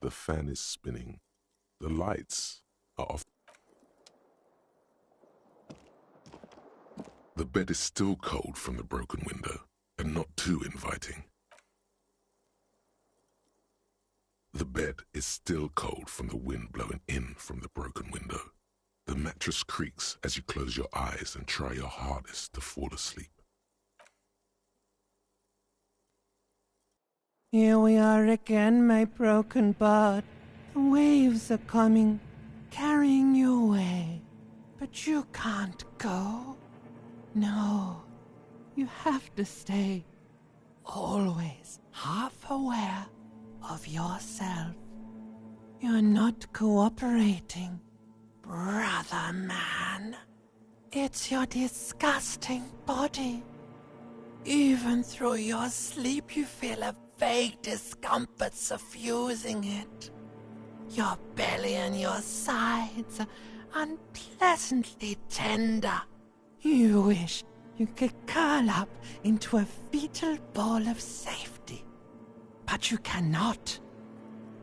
The fan is spinning. The lights are off. The bed is still cold from the broken window, and not too inviting. The bed is still cold from the wind blowing in from the broken window. The mattress creaks as you close your eyes and try your hardest to fall asleep. Here we are again, my broken bird. The waves are coming, carrying you away. But you can't go. No, you have to stay. Always half aware of yourself. You're not cooperating, brother man. It's your disgusting body. Even through your sleep you feel a vague discomfort suffusing it. Your belly and your sides are unpleasantly tender. You wish you could curl up into a fetal ball of safety. But you cannot,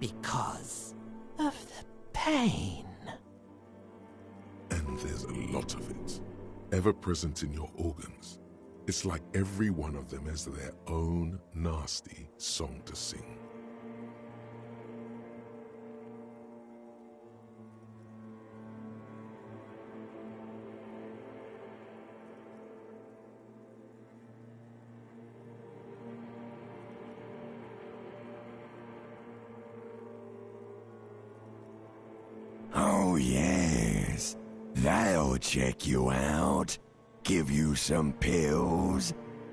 because of the pain. And there's a lot of it, ever present in your organs. It's like every one of them has their own nasty song to sing. Oh yes, they'll check you out, give you some pills,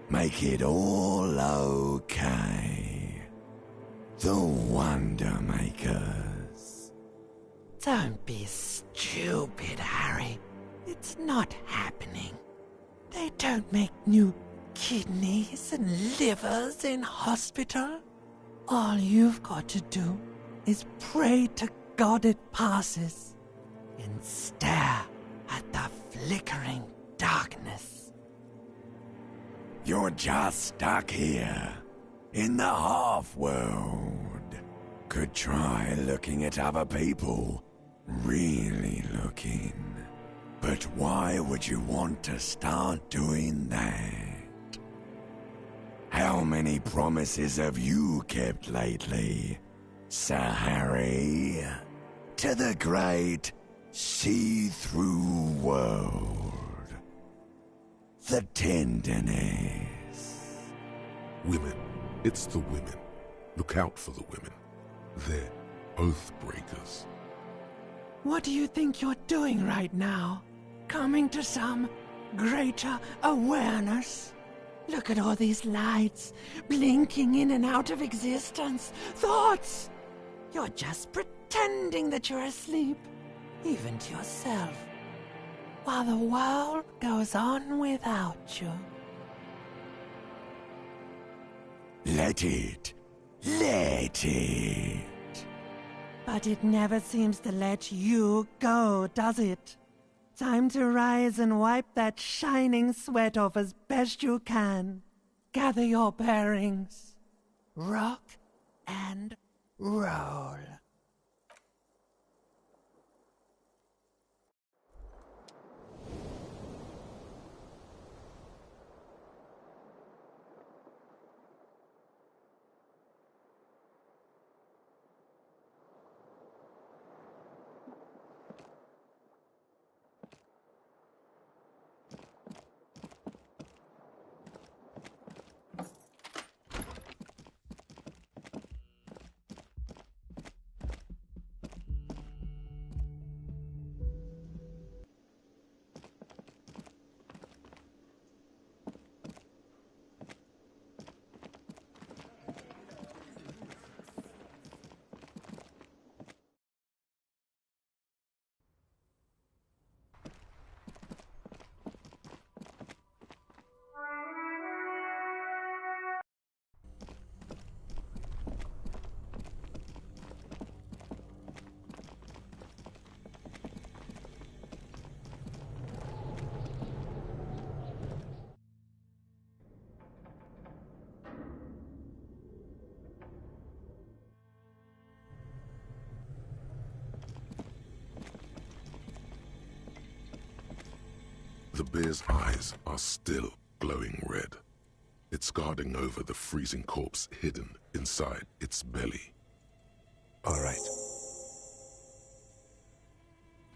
make it all okay. The Wonder Makers. Don't be stupid, Harry. It's not happening. They don't make new kidneys and livers in hospital. All you've got to do is pray to God it passes and stare at the flickering darkness. You're just stuck here, in the half-world. Could try looking at other people, really looking. But why would you want to start doing that? How many promises have you kept lately, Sir Harry? To the great see-through world. The tenderness. Women. It's the women. Look out for the women. They're oath breakers. What do you think you're doing right now? Coming to some greater awareness? Look at all these lights, blinking in and out of existence. Thoughts! You're just pretending that you're asleep, even to yourself, while the world goes on without you. Let it. Let it. But it never seems to let you go, does it? Time to rise and wipe that shining sweat off as best you can. Gather your bearings. Rock and roll. The bear's eyes are still glowing red. It's guarding over the freezing corpse hidden inside its belly. All right.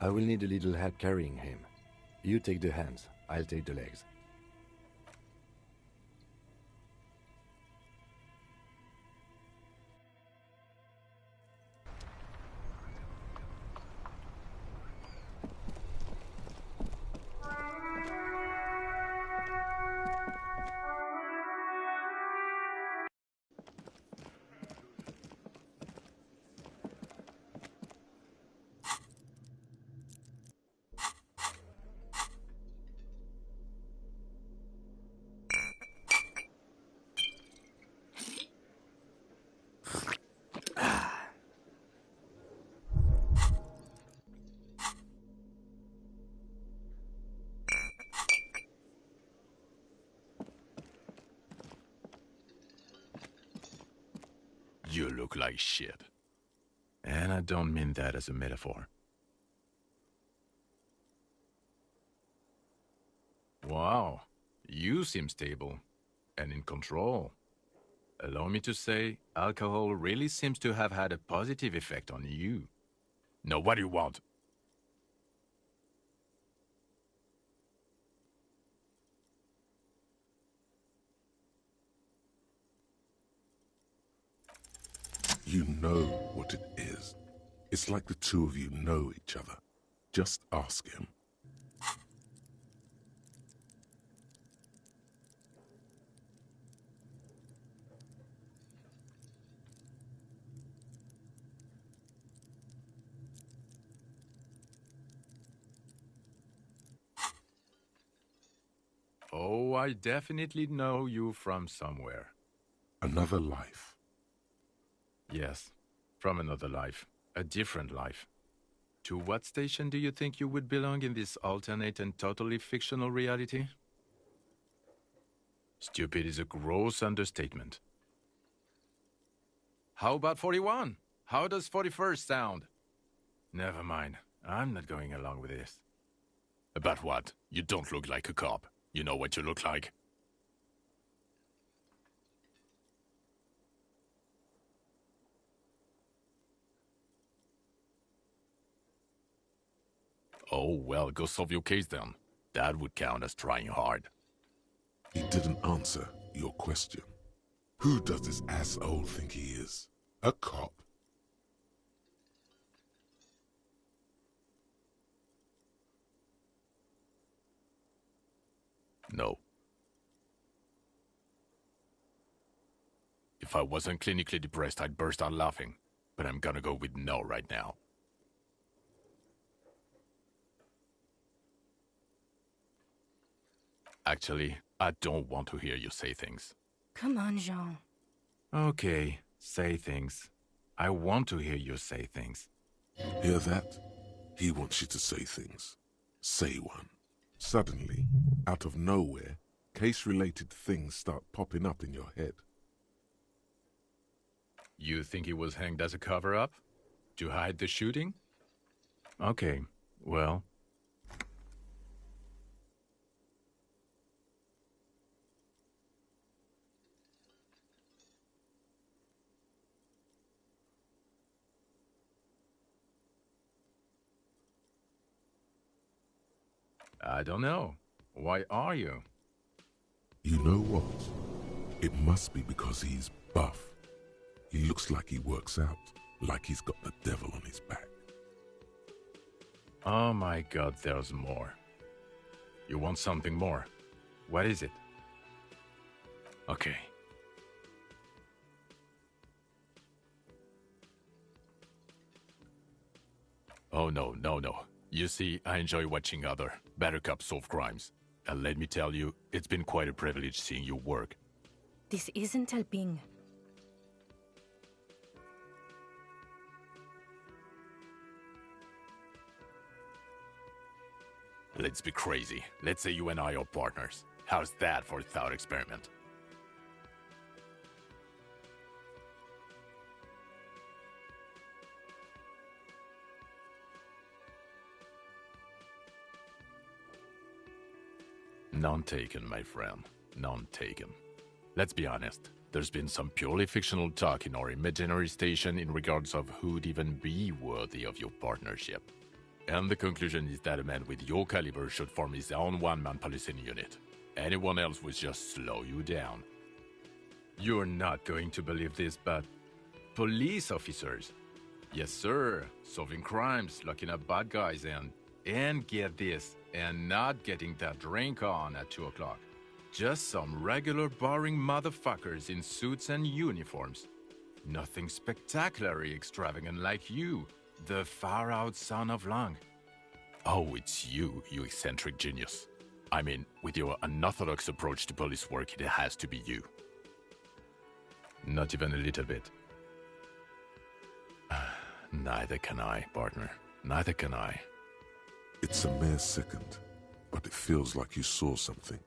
I will need a little help carrying him. You take the hands, I'll take the legs. You look like shit. And I don't mean that as a metaphor. Wow, you seem stable and in control. Allow me to say, alcohol really seems to have had a positive effect on you. Now, what do you want? You know what it is. It's like the two of you know each other. Just ask him. Oh, I definitely know you from somewhere. Another life. Yes, from another life. A different life. To what station do you think you would belong in this alternate and totally fictional reality? Stupid is a gross understatement. How about 41? How does 41st sound? Never mind. I'm not going along with this. About what? You don't look like a cop. You know what you look like? Oh, well, go solve your case then. That would count as trying hard. He didn't answer your question. Who does this asshole think he is? A cop? No. If I wasn't clinically depressed, I'd burst out laughing. But I'm gonna go with no right now. Actually, I don't want to hear you say things. Come on, Jean. Okay, say things. I want to hear you say things. Hear that? He wants you to say things. Say one. Suddenly, out of nowhere, case-related things start popping up in your head. You think he was hanged as a cover-up? To hide the shooting? Okay, well... I don't know. Why are you? You know what? It must be because he's buff. He looks like he works out, like he's got the devil on his back. Oh my god, there's more. You want something more? What is it? Okay. Oh no, no, no. You see, I enjoy watching other better cops solve crimes. And let me tell you, it's been quite a privilege seeing you work. This isn't helping. Let's be crazy. Let's say you and I are partners. How's that for a thought experiment? None taken, my friend. None taken. Let's be honest. There's been some purely fictional talk in our imaginary station in regards of who'd even be worthy of your partnership. And the conclusion is that a man with your caliber should form his own one-man policing unit. Anyone else would just slow you down. You're not going to believe this, but police officers. Yes, sir. Solving crimes, locking up bad guys, and get this, and not getting that drink on at 2 o'clock. Just some regular boring motherfuckers in suits and uniforms. Nothing spectacularly extravagant like you, the far-out son of Lang. Oh, it's you, you eccentric genius. I mean, with your unorthodox approach to police work, it has to be you. Not even a little bit. Neither can I, partner. Neither can I. It's a mere second, but it feels like you saw something.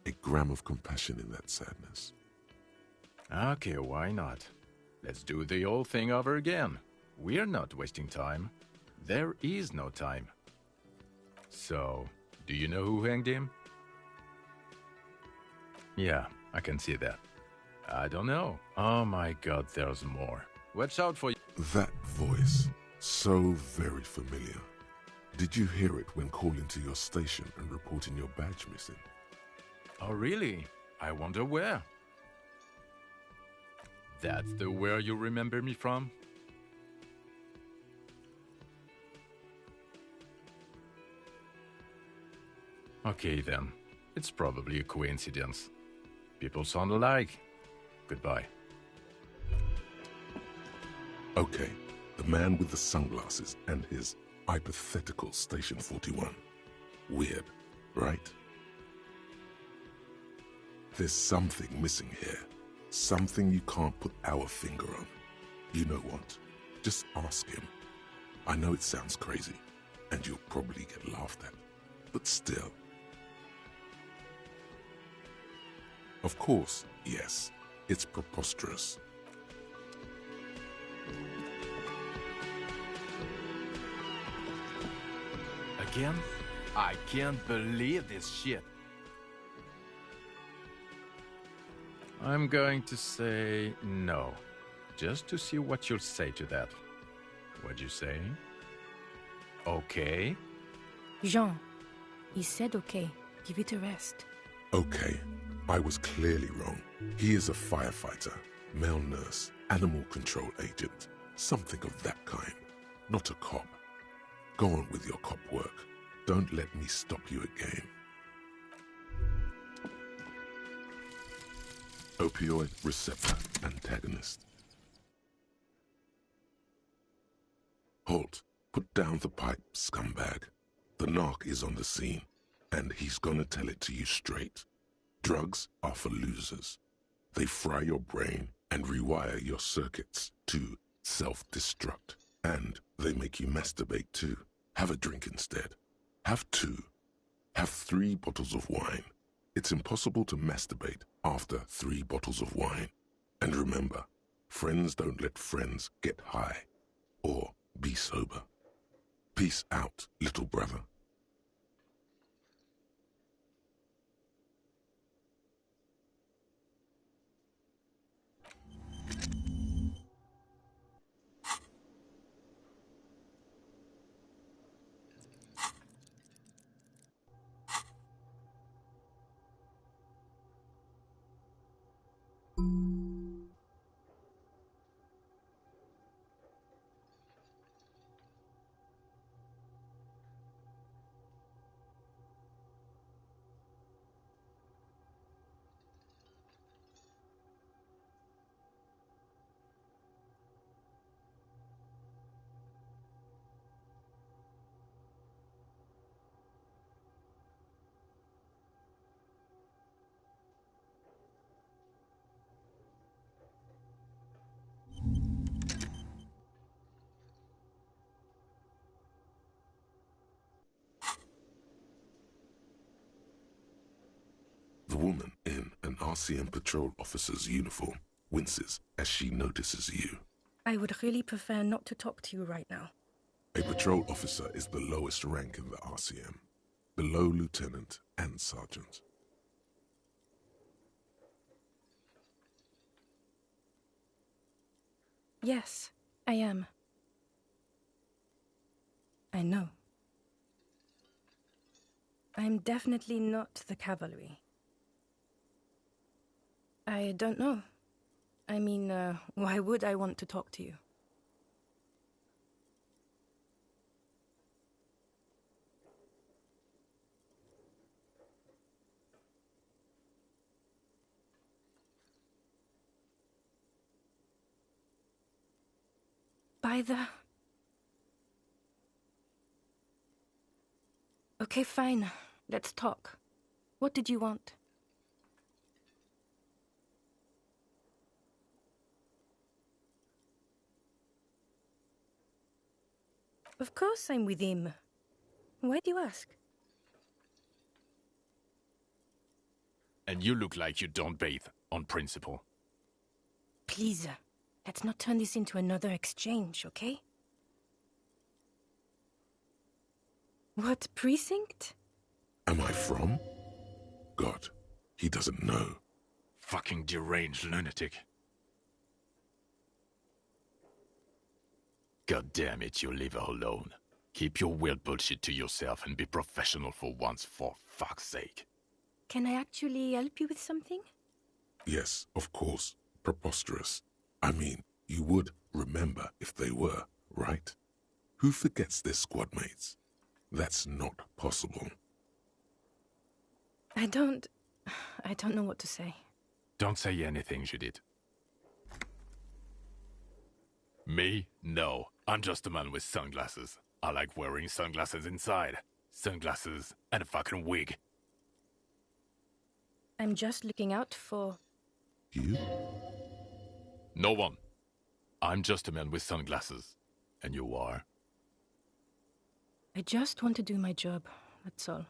A gram of compassion in that sadness. Okay, why not? Let's do the whole thing over again. We're not wasting time. There is no time. So, do you know who hanged him? Yeah, I can see that. I don't know. Oh my god, there's more. Watch out for you. That voice, so very familiar. Did you hear it when calling to your station and reporting your badge missing? Oh really? I wonder where. That's the where you remember me from? Okay then, it's probably a coincidence. People sound alike. Goodbye. Okay, the man with the sunglasses and his hypothetical Station 41. Weird, right? There's something missing here. Something you can't put our finger on. You know what? Just ask him. I know it sounds crazy, and you'll probably get laughed at, but still. Of course, yes, it's preposterous. Again? I can't believe this shit. I'm going to say no, just to see what you'll say to that. What'd you say? Okay? Jean, he said okay. Give it a rest. Okay, I was clearly wrong. He is a firefighter, male nurse, animal control agent, something of that kind, not a cop. Go on with your cop work. Don't let me stop you again. Opioid receptor antagonist. Halt. Put down the pipe, scumbag. The narc is on the scene, and he's gonna tell it to you straight. Drugs are for losers. They fry your brain and rewire your circuits to self-destruct. And they make you masturbate too. Have a drink instead. Have 2. Have 3 bottles of wine. It's impossible to masturbate after 3 bottles of wine. And remember, friends don't let friends get high or be sober. Peace out, little brother. The woman in an RCM patrol officer's uniform winces as she notices you. I would really prefer not to talk to you right now. A patrol officer is the lowest rank in the RCM. below lieutenant and sergeant. Yes, I am. I know. I'm definitely not the cavalry. I don't know. I mean, why would I want to talk to you? By the... Okay, fine. Let's talk. What did you want? Of course I'm with him. Why do you ask? And you look like you don't bathe, on principle. Please, let's not turn this into another exchange, okay? What precinct? Am I from? God, he doesn't know. Fucking deranged lunatic. God damn it, you leave her alone. Keep your weird bullshit to yourself and be professional for once, for fuck's sake. Can I actually help you with something? Yes, of course. Preposterous. I mean, you would remember if they were, right? Who forgets their squad mates? That's not possible. I don't know what to say. Don't say anything, Judith. Me? No. I'm just a man with sunglasses. I like wearing sunglasses inside. Sunglasses and a fucking wig. I'm just looking out for... You? No one. I'm just a man with sunglasses. And you are? I just want to do my job, that's all.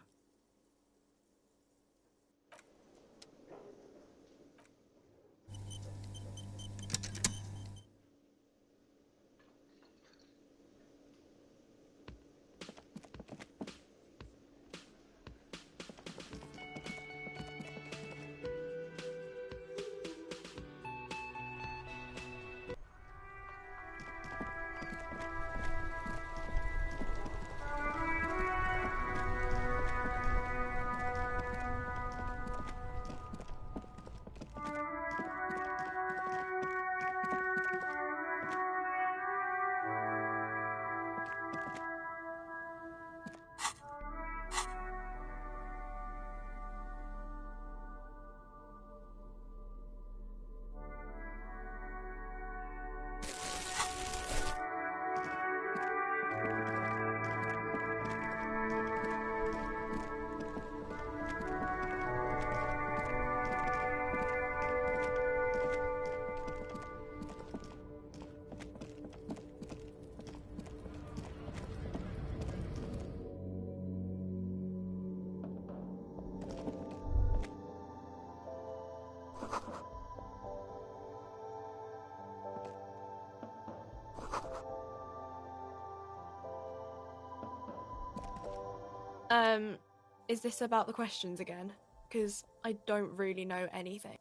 Is this about the questions again? Because I don't really know anything.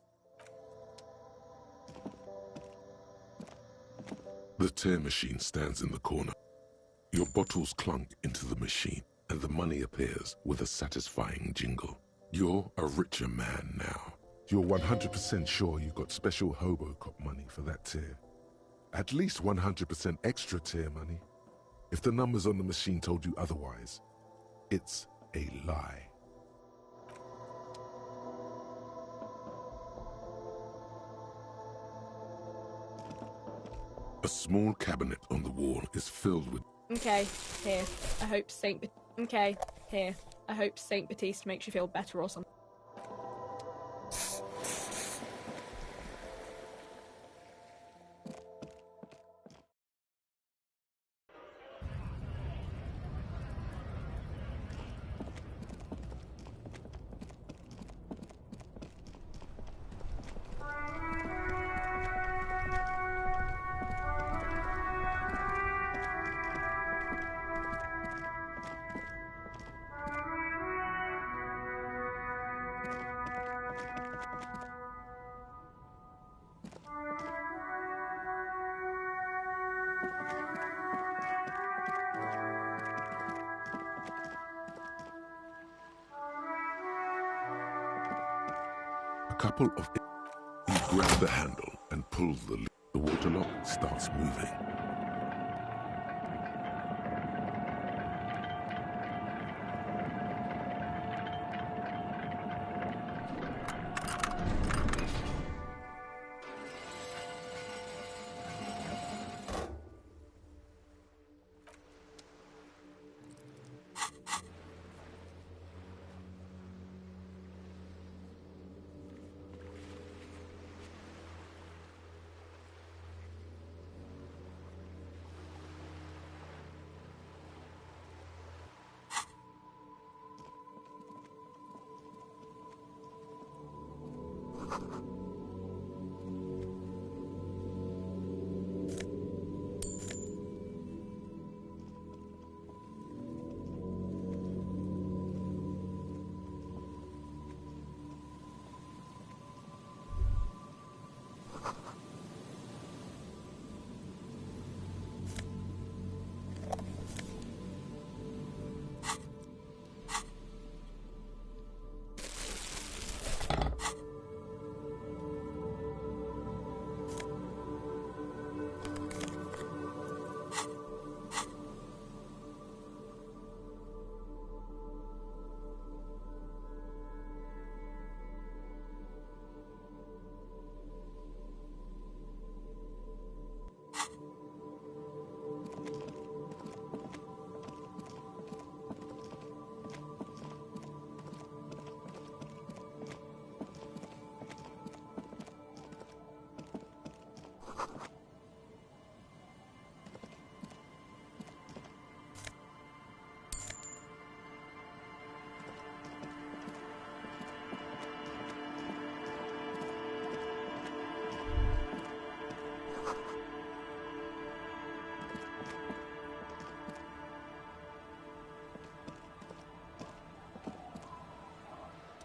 The tear machine stands in the corner. Your bottles clunk into the machine, and the money appears with a satisfying jingle. You're a richer man now. You're 100% sure you got special Hobocop money for that tear. At least 100% extra tear money. If the numbers on the machine told you otherwise, it's a lie. A small cabinet on the wall is filled with... Okay, here. I hope Okay, here. I hope Saint Baptiste makes you feel better or something. A couple of... You grab the handle and pull the lid. The water lock starts moving.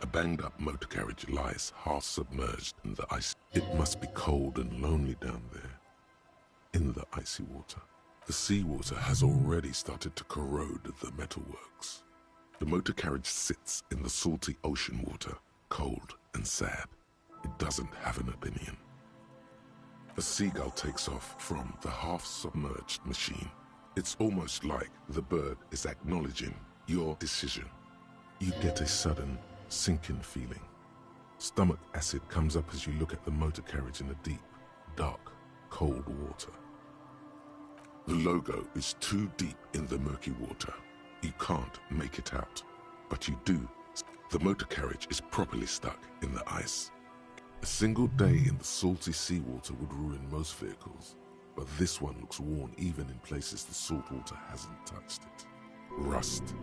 A banged-up motor carriage lies half submerged in the ice. It must be cold and lonely down there, in the icy water. The seawater has already started to corrode the metalworks. The motor carriage sits in the salty ocean water, cold and sad. It doesn't have an opinion. A seagull takes off from the half-submerged machine. It's almost like the bird is acknowledging your decision. You get a sudden sinking feeling. Stomach acid comes up as you look at the motor carriage in the deep, dark, cold water. The logo is too deep in the murky water. You can't make it out, but you do. The motor carriage is properly stuck in the ice. A single day in the salty seawater would ruin most vehicles, but this one looks worn even in places the salt water hasn't touched it. Rust,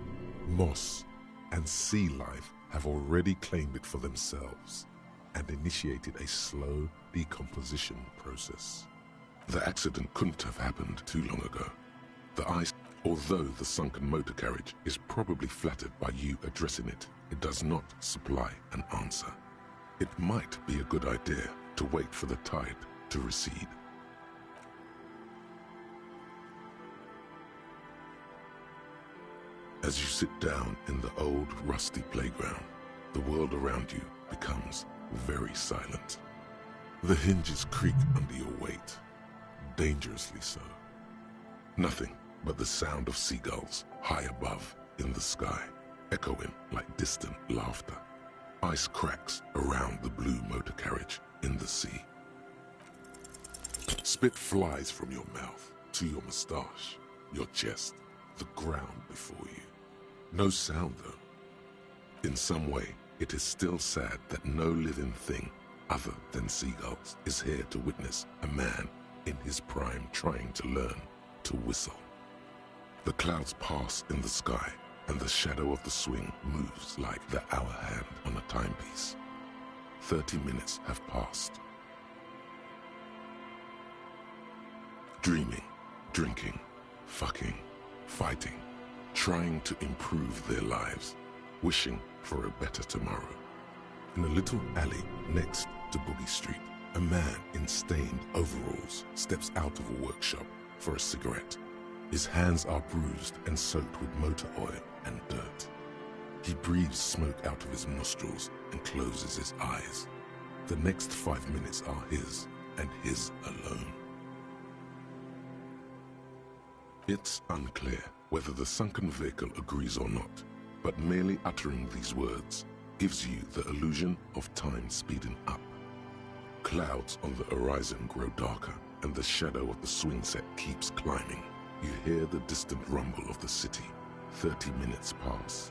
moss, and sea life have already claimed it for themselves and initiated a slow decomposition process. The accident couldn't have happened too long ago. The ice, although the sunken motor carriage is probably flattered by you addressing it, it does not supply an answer. It might be a good idea to wait for the tide to recede. As you sit down in the old, rusty playground, the world around you becomes very silent. The hinges creak under your weight, dangerously so. Nothing but the sound of seagulls high above in the sky, echoing like distant laughter. Ice cracks around the blue motor carriage in the sea. Spit flies from your mouth to your mustache, your chest, the ground before you. No sound, though. In some way, it is still sad that no living thing other than seagulls is here to witness a man in his prime trying to learn to whistle. The clouds pass in the sky, and the shadow of the swing moves like the hour hand on a timepiece. 30 minutes have passed. Dreaming, drinking, fucking, fighting, trying to improve their lives, wishing for a better tomorrow. In a little alley next to Boogie Street, a man in stained overalls steps out of a workshop for a cigarette. His hands are bruised and soaked with motor oil and dirt. He breathes smoke out of his nostrils and closes his eyes. The next 5 minutes are his, and his alone. It's unclear whether the sunken vehicle agrees or not, but merely uttering these words gives you the illusion of time speeding up. Clouds on the horizon grow darker, and the shadow of the swing set keeps climbing. You hear the distant rumble of the city. 30 minutes pass.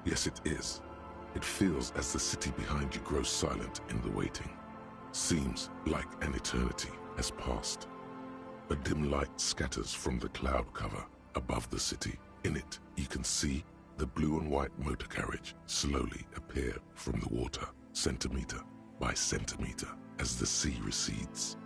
Yes, it is. It feels as the city behind you grows silent in the waiting. Seems like an eternity has passed. A dim light scatters from the cloud cover above the city. In it, you can see the blue and white motor carriage slowly appear from the water, centimeter by centimeter, as the sea recedes.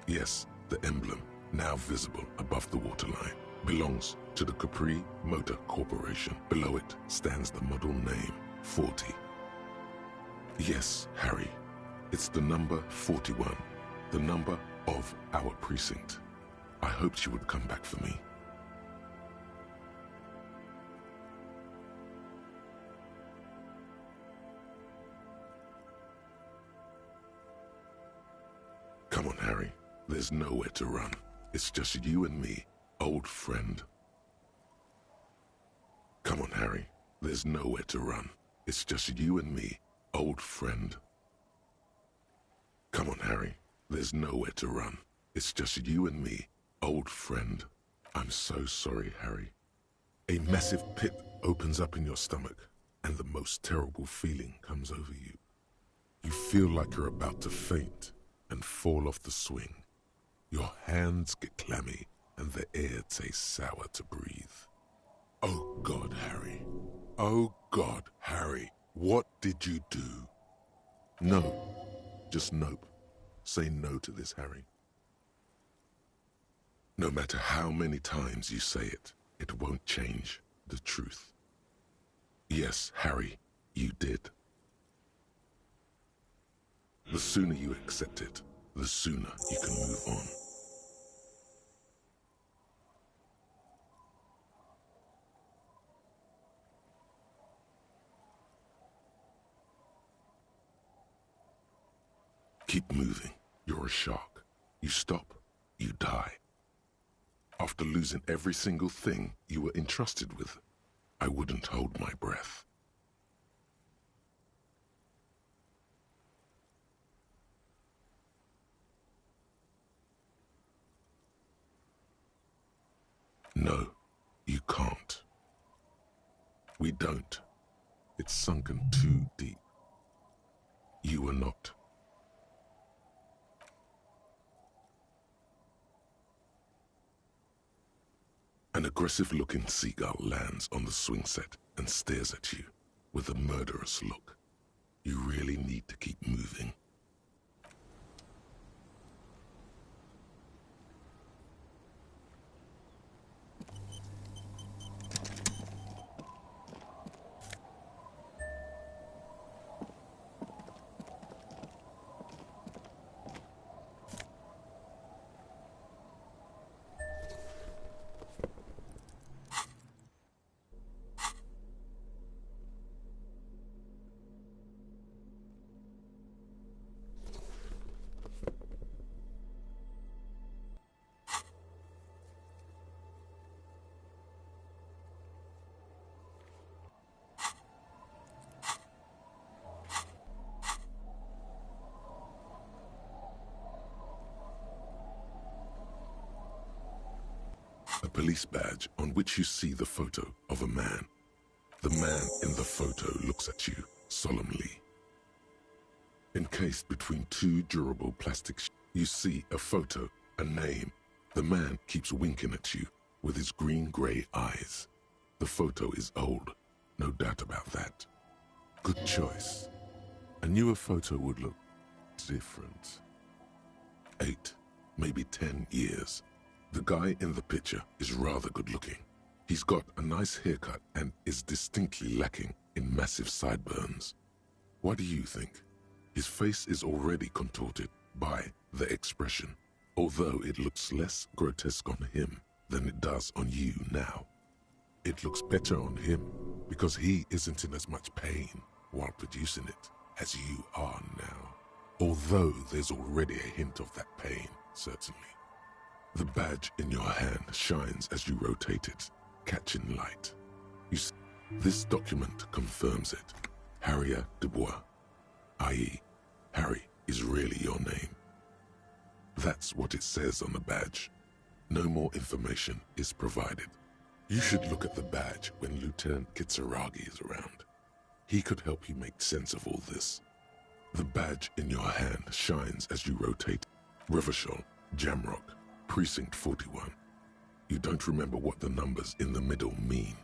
Yes, the emblem, now visible above the waterline, belongs to the Capri Motor Corporation. Below it stands the model name, 40. Yes, Harry, it's the number 41, the number of our precinct. I hoped you would come back for me. Come on, Harry. There's nowhere to run. It's just you and me, old friend. Come on, Harry. There's nowhere to run. It's just you and me, old friend. Come on, Harry. There's nowhere to run. It's just you and me, old friend. I'm so sorry, Harry. A massive pit opens up in your stomach, and the most terrible feeling comes over you. You feel like you're about to faint and fall off the swing. Your hands get clammy, and the air tastes sour to breathe. Oh God, Harry. Oh God, Harry. What did you do? No. Just nope. Say no to this, Harry. No matter how many times you say it, it won't change the truth. Yes, Harry, you did. The sooner you accept it, the sooner you can move on. Keep moving. You're a shark. You stop, you die. After losing every single thing you were entrusted with, I wouldn't hold my breath. No, you can't. We don't. It's sunken too deep. You are not. An aggressive-looking seagull lands on the swing set and stares at you with a murderous look. You really need to keep moving. A police badge on which you see the photo of a man. The man in the photo looks at you solemnly. Encased between two durable plastic you see a photo, a name. The man keeps winking at you with his green-gray eyes. The photo is old, no doubt about that. Good choice. A newer photo would look different. 8, maybe 10 years. The guy in the picture is rather good-looking. He's got a nice haircut and is distinctly lacking in massive sideburns. What do you think? His face is already contorted by the expression. although it looks less grotesque on him than it does on you now. It looks better on him because he isn't in as much pain while producing it as you are now, although there's already a hint of that pain, certainly. The badge in your hand shines as you rotate it, catching light. This document confirms it. Harrier Dubois, i.e., Harry is really your name. That's what it says on the badge. No more information is provided. You should look at the badge when Lieutenant Kitsuragi is around. He could help you make sense of all this. The badge in your hand shines as you rotate. Revachol, Jamrock, Precinct 41. You don't remember what the numbers in the middle mean.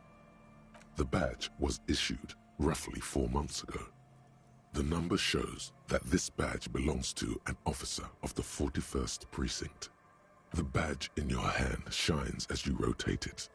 The badge was issued roughly 4 months ago. The number shows that this badge belongs to an officer of the 41st Precinct. The badge in your hand shines as you rotate it.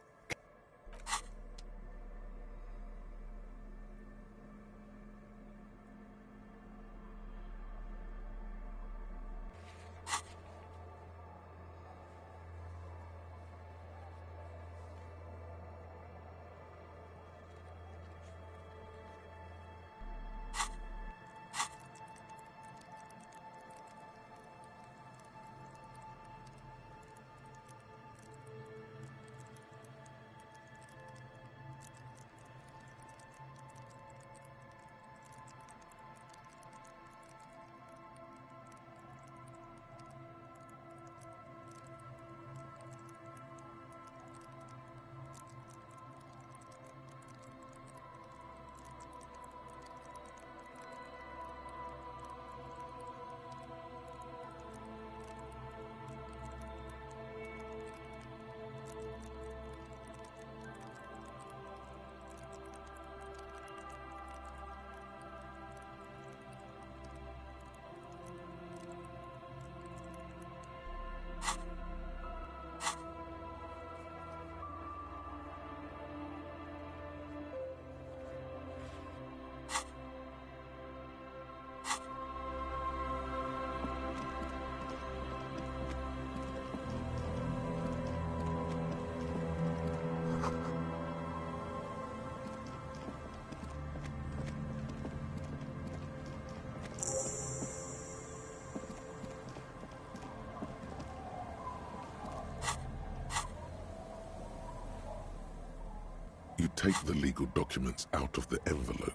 You take the legal documents out of the envelope.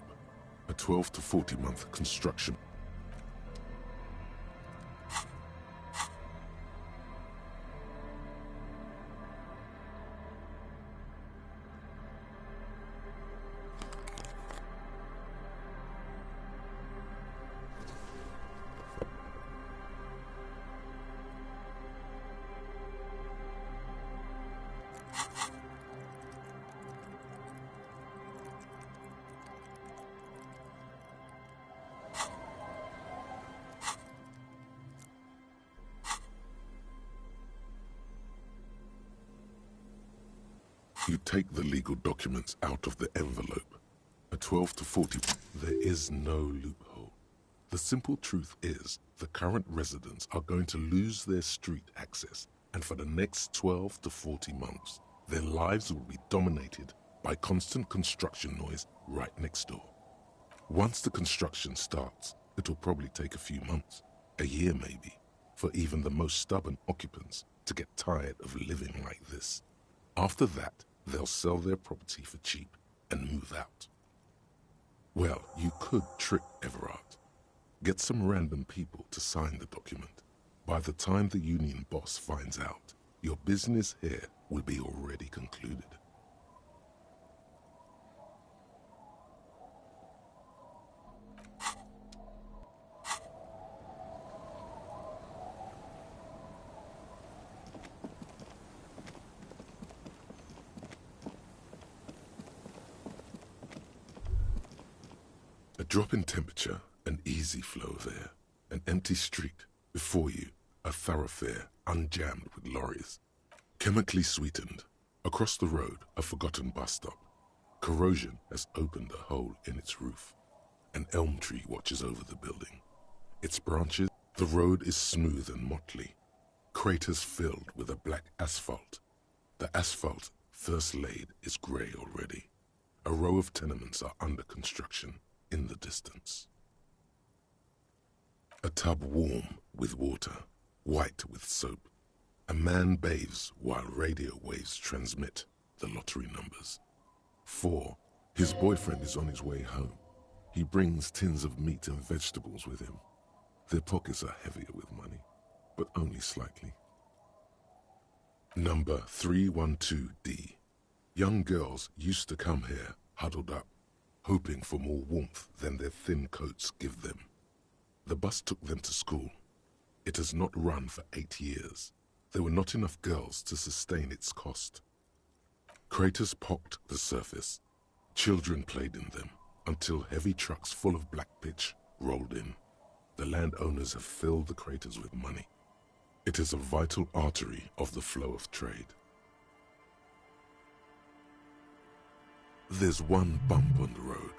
A 12 to 40 month construction. You take the legal documents out of the envelope. A 12 to 40. There is no loophole. The simple truth is the current residents are going to lose their street access, and for the next 12 to 40 months, their lives will be dominated by constant construction noise right next door. Once the construction starts, it'll probably take a few months, a year maybe, for even the most stubborn occupants to get tired of living like this. After that, they'll sell their property for cheap and move out. Well, you could trick Everard. Get some random people to sign the document. By the time the union boss finds out, your business here will be already concluded. A drop in temperature, an easy flow there, an empty street, before you, a thoroughfare unjammed with lorries. Chemically sweetened, across the road, a forgotten bus stop. Corrosion has opened a hole in its roof. An elm tree watches over the building. Its branches, the road is smooth and motley. Craters filled with a black asphalt. The asphalt, first laid, is grey already. A row of tenements are under construction in the distance. A tub warm with water, white with soap. A man bathes while radio waves transmit the lottery numbers. 4. His boyfriend is on his way home. He brings tins of meat and vegetables with him. Their pockets are heavier with money, but only slightly. Number 312D. Young girls used to come here, huddled up, hoping for more warmth than their thin coats give them. The bus took them to school. It has not run for 8 years. There were not enough girls to sustain its cost. Craters pocked the surface. Children played in them until heavy trucks full of black pitch rolled in. The landowners have filled the craters with money. It is a vital artery of the flow of trade. There's one bump on the road.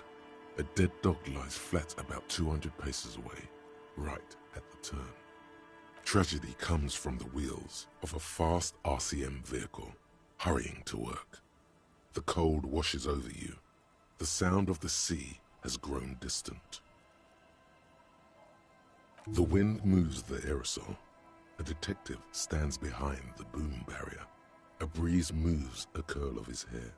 A dead dog lies flat about 200 paces away, right at the turn. Tragedy comes from the wheels of a fast RCM vehicle, hurrying to work. The cold washes over you. The sound of the sea has grown distant. The wind moves the aerosol. A detective stands behind the boom barrier. A breeze moves a curl of his hair.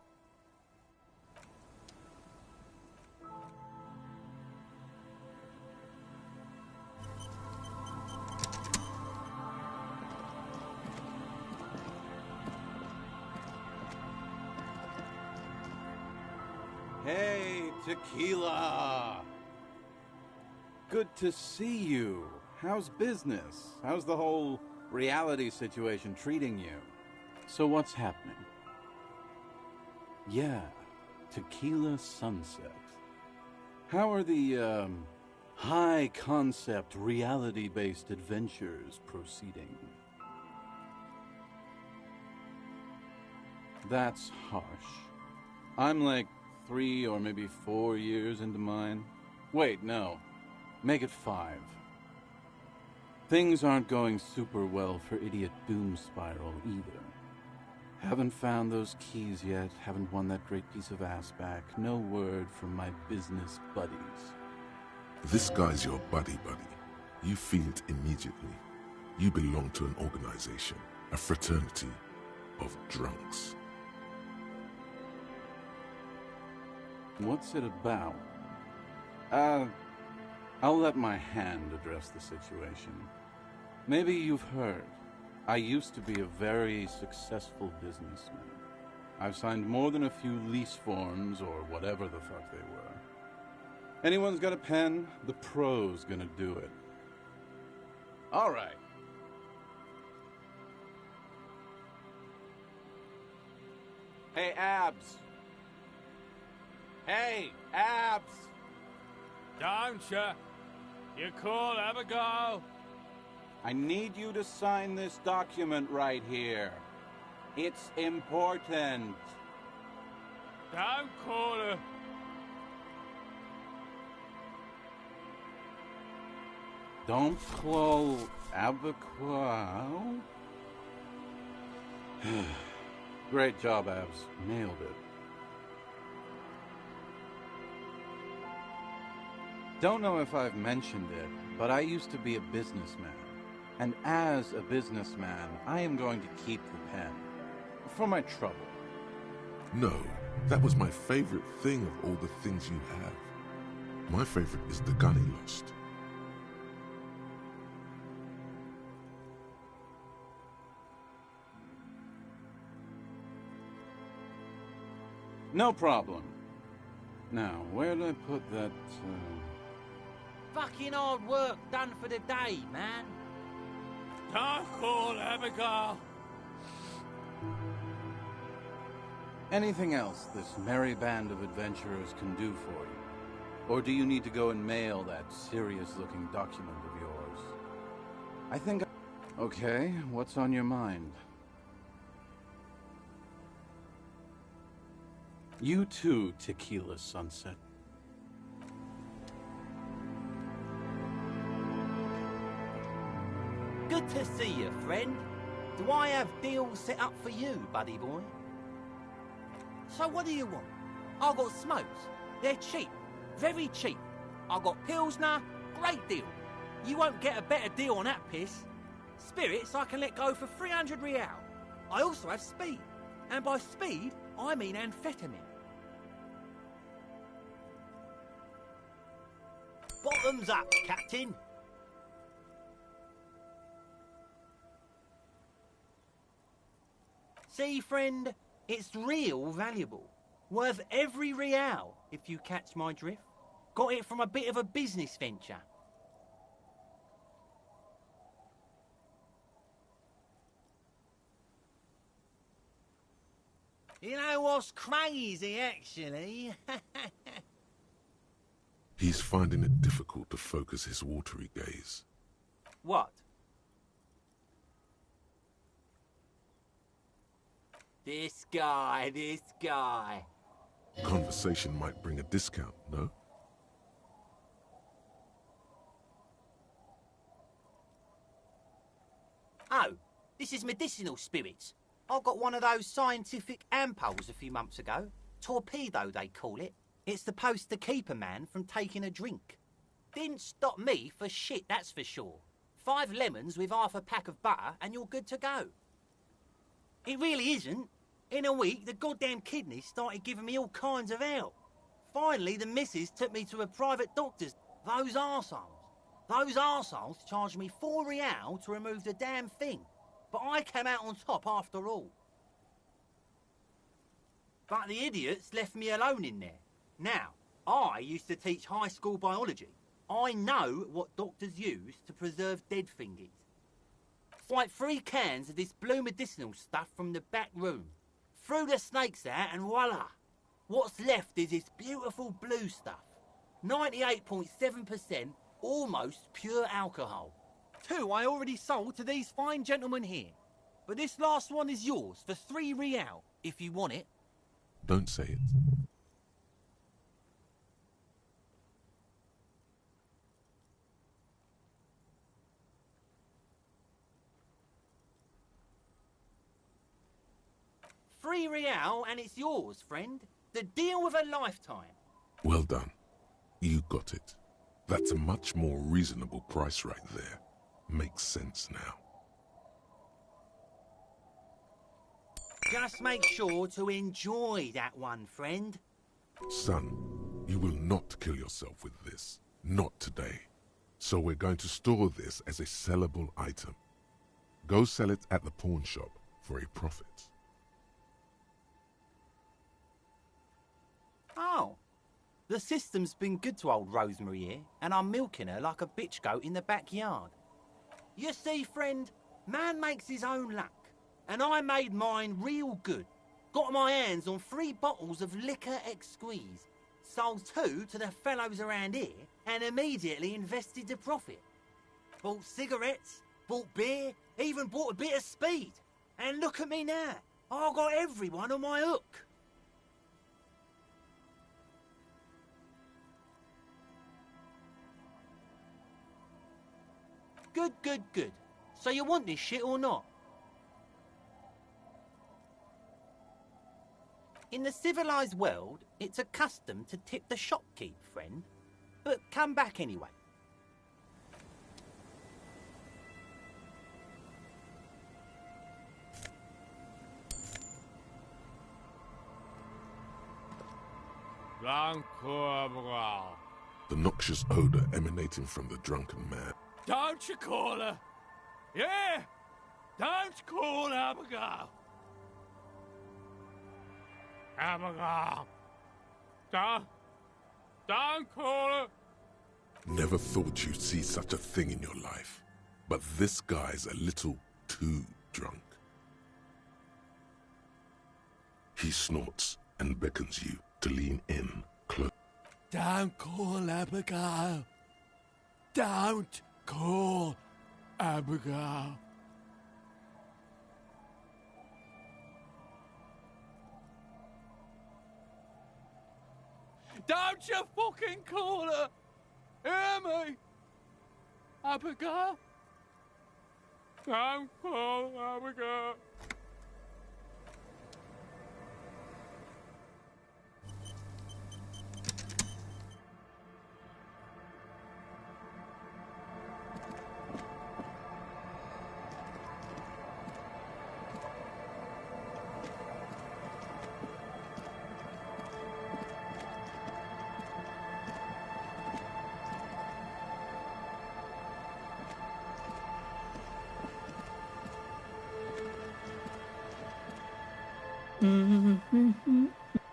Hey, Tequila! Good to see you. How's business? How's the whole reality situation treating you? So what's happening? Yeah, Tequila Sunset. How are the, high-concept, reality-based adventures proceeding? That's harsh. I'm like 3 or maybe 4 years into mine. Wait, no. Make it 5. Things aren't going super well for Idiot Doom Spiral either. Haven't found those keys yet, haven't won that great piece of ass back. No word from my business buddies. This guy's your buddy. You feel it immediately. You belong to an organization, a fraternity of drunks. What's it about? I'll let my hand address the situation. Maybe you've heard. I used to be a very successful businessman. I've signed more than a few lease forms or whatever the fuck they were. Anyone's got a pen? The pro's gonna do it. All right. Hey, Abs. Hey, Abs. Don't you? You cool, have a go. I need you to sign this document right here. It's important. Don't call her. Don't call Abaquao. Great job, Abs. Nailed it. Don't know if I've mentioned it, but I used to be a businessman. And as a businessman, I am going to keep the pen. For my trouble. No, that was my favorite thing of all the things you have. My favorite is the gun he lost. No problem. Now, where did I put that, Fucking hard work done for the day, man. Don't call, have a go. Anything else this merry band of adventurers can do for you? Or do you need to go and mail that serious-looking document of yours? I think... Okay, what's on your mind? You too, Tequila Sunset. Good to see you, friend. Do I have deals set up for you, buddy boy? So what do you want? I got smokes. They're cheap. Very cheap. I got Pilsner. Great deal. You won't get a better deal on that piss. Spirits I can let go for 300 real. I also have speed. And by speed, I mean amphetamine. Bottoms up, Captain. See, friend, it's real valuable. Worth every real, if you catch my drift. Got it from a bit of a business venture. You know what's crazy, actually? He's finding it difficult to focus his watery gaze. What? This guy. Conversation might bring a discount, no? Oh, this is medicinal spirits. I got one of those scientific ampoules a few months ago. Torpedo, they call it. It's supposed to keep a man from taking a drink. Didn't stop me for shit, that's for sure. 5 lemons with half a pack of butter and you're good to go. It really isn't. In a week, the goddamn kidneys started giving me all kinds of hell. Finally, the missus took me to a private doctor's. Those arseholes charged me 4 real to remove the damn thing. But I came out on top after all. But the idiots left me alone in there. Now, I used to teach high school biology. I know what doctors use to preserve dead thingies. It's like 3 cans of this blue medicinal stuff from the back room. Threw the snakes out and voila! What's left is this beautiful blue stuff. 98.7% almost pure alcohol. 2 I already sold to these fine gentlemen here. But this last one is yours for 3 real, if you want it. Don't say it. £3 and it's yours, friend. The deal of a lifetime. Well done. You got it. That's a much more reasonable price right there. Makes sense now. Just make sure to enjoy that one, friend. Son, you will not kill yourself with this. Not today. So we're going to store this as a sellable item. Go sell it at the pawn shop for a profit. Oh. The system's been good to old Rosemary here, and I'm milking her like a bitch goat in the backyard. You see, friend, man makes his own luck, and I made mine real good. Got my hands on 3 bottles of liquor exquise, sold 2 to the fellows around here, and immediately invested the profit. Bought cigarettes, bought beer, even bought a bit of speed. And look at me now, I've got everyone on my hook. Good. So you want this shit or not? In the civilised world, it's a custom to tip the shopkeep, friend. But come back anyway. The noxious odor emanating from the drunken man. Don't you call her? Yeah! Don't call Abigail! Abigail! Don't call her! Never thought you'd see such a thing in your life. But this guy's a little too drunk. He snorts and beckons you to lean in close. Don't call Abigail. Don't call Abigail. Don't you fucking call her! Hear me? Abigail? Don't call Abigail.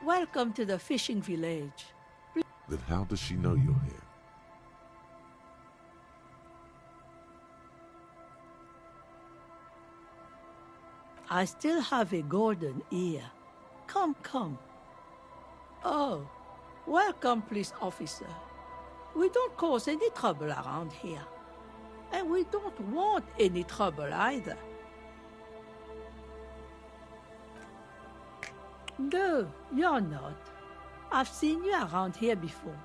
Welcome to the fishing village. Then how does she know you're here? I still have a golden ear. Come, come. Oh, welcome, police officer. We don't cause any trouble around here. And we don't want any trouble either. No, you're not. I've seen you around here before.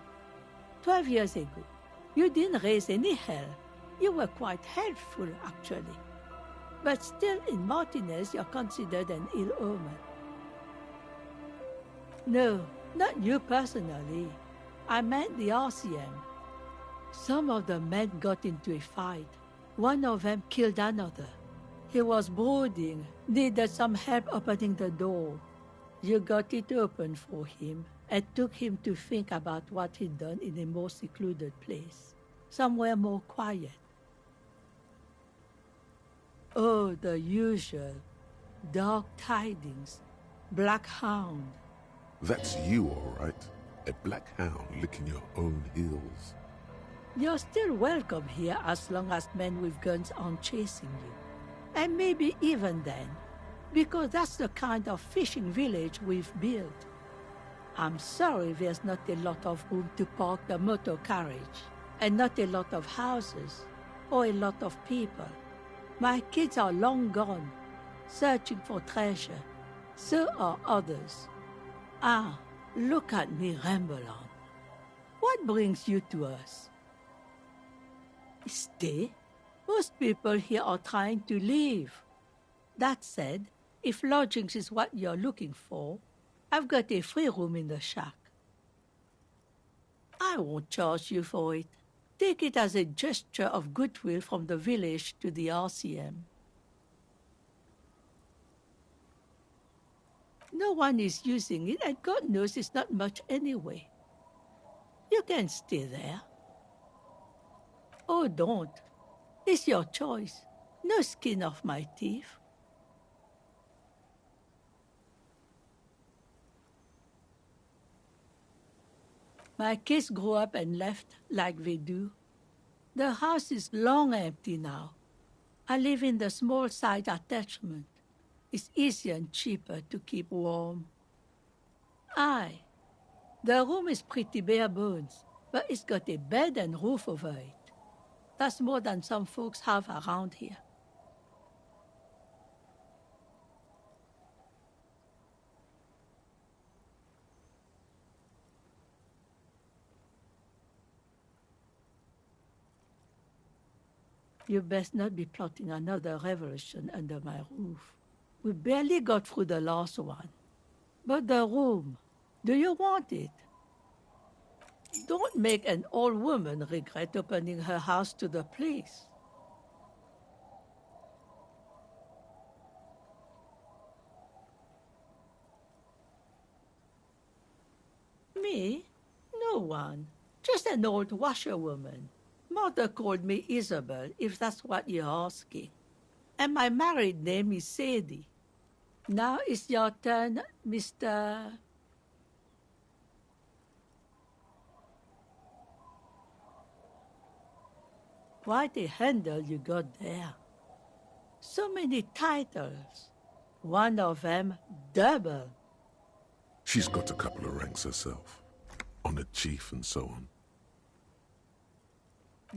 12 years ago. You didn't raise any hell. You were quite helpful, actually. But still, in Martinez, you're considered an ill omen. No, not you personally. I meant the RCM. Some of the men got into a fight. One of them killed another. He was brooding, needed some help opening the door. You got it open for him and took him to think about what he'd done in a more secluded place, somewhere more quiet. Oh, the usual. Dark tidings. Black hound. That's you, all right. A black hound licking your own heels. You're still welcome here as long as men with guns aren't chasing you. And maybe even then, because that's the kind of fishing village we've built. I'm sorry there's not a lot of room to park the motor carriage, and not a lot of houses, or a lot of people. My kids are long gone, searching for treasure. So are others. Ah, look at me ramble on. What brings you to us? Stay? Most people here are trying to leave. That said, if lodgings is what you're looking for, I've got a free room in the shack. I won't charge you for it. Take it as a gesture of goodwill from the village to the RCM. No one is using it, and God knows it's not much anyway. You can stay there. Oh, don't. It's your choice. No skin off my teeth. My kids grew up and left like they do. The house is long empty now. I live in the small side attachment. It's easier and cheaper to keep warm. Aye, the room is pretty bare bones, but it's got a bed and roof over it. That's more than some folks have around here. You best not be plotting another revolution under my roof. We barely got through the last one. But the room, do you want it? Don't make an old woman regret opening her house to the place. Me? No one. Just an old washerwoman. Mother called me Isabel, if that's what you're asking. And my married name is Sadie. Now it's your turn, Mr. Quite a handle you got there. So many titles. One of them double. She's got a couple of ranks herself. Honored chief and so on.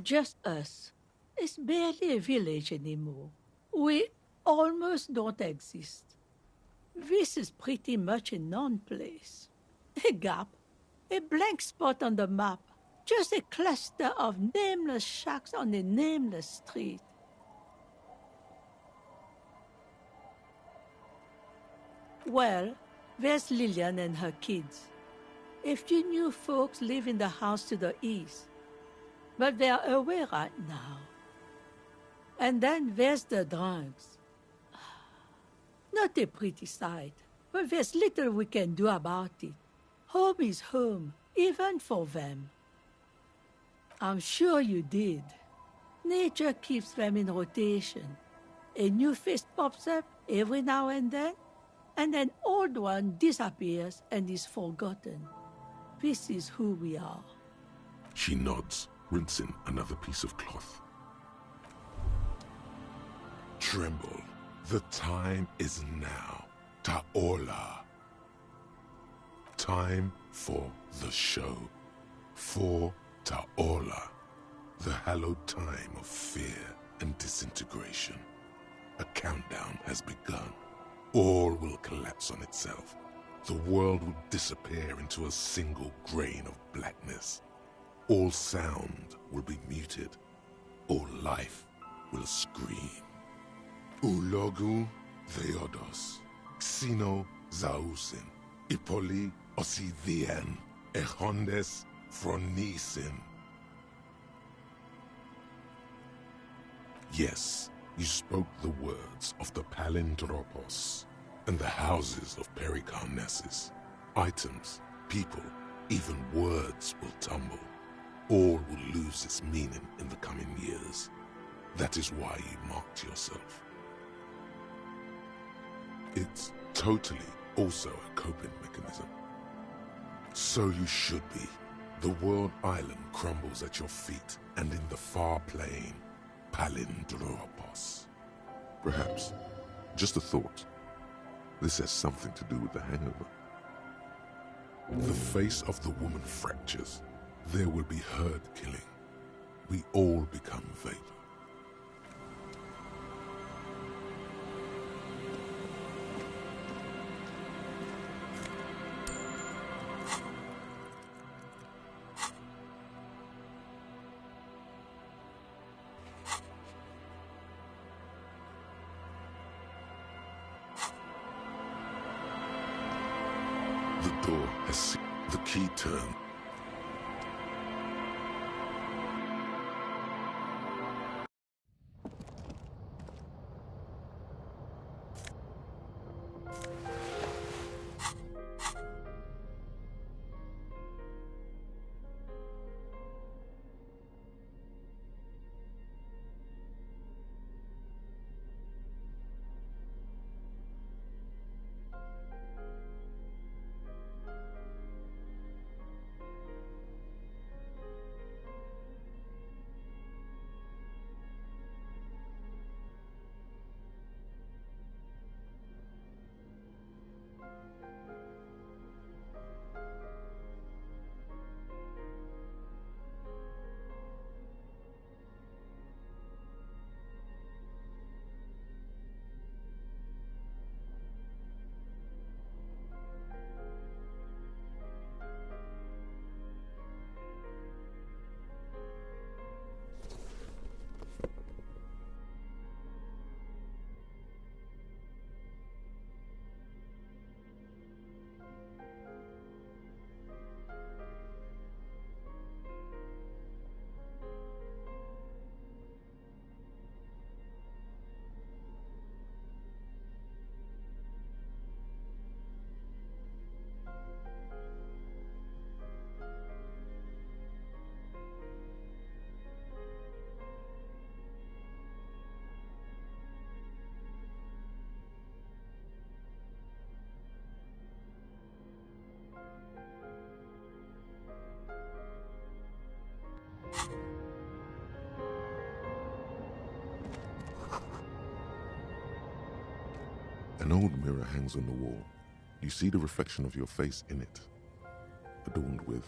Just us. It's barely a village anymore. We almost don't exist. This is pretty much a non-place. A gap. A blank spot on the map. Just a cluster of nameless shacks on a nameless street. Well, there's Lillian and her kids. A few new folks live in the house to the east, but they're away right now. And then there's the drugs. Not a pretty sight, but there's little we can do about it. Home is home, even for them. I'm sure you did. Nature keeps them in rotation. A new face pops up every now and then an old one disappears and is forgotten. This is who we are. She nods, rinsing another piece of cloth. Tremble. The time is now. Ta'ola. Time for the show. For Ta'ola. The hallowed time of fear and disintegration. A countdown has begun. All will collapse on itself. The world will disappear into a single grain of blackness. All sound will be muted. All life will scream. Ulogu Theodos, Xeno Zausin, Ipoli Osithian, Echondes Fronisin. Yes, you spoke the words of the Palindropos and the houses of Pericarnassus. Items, people, even words will tumble. All will lose its meaning in the coming years. That is why you marked yourself. It's totally also a coping mechanism. So you should be. The world island crumbles at your feet, and in the far plain, Palindropos. Perhaps, just a thought, this has something to do with the hangover. The face of the woman fractures. There will be herd killing. We all become vapor. The door has seen the key turn. An old mirror hangs on the wall. You see the reflection of your face in it, adorned with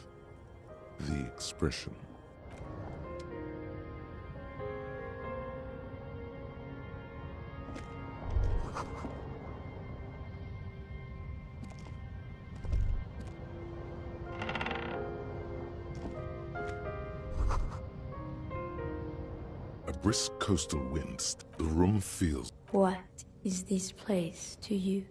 the expression. A brisk coastal wind, the room feels. What is this place to you?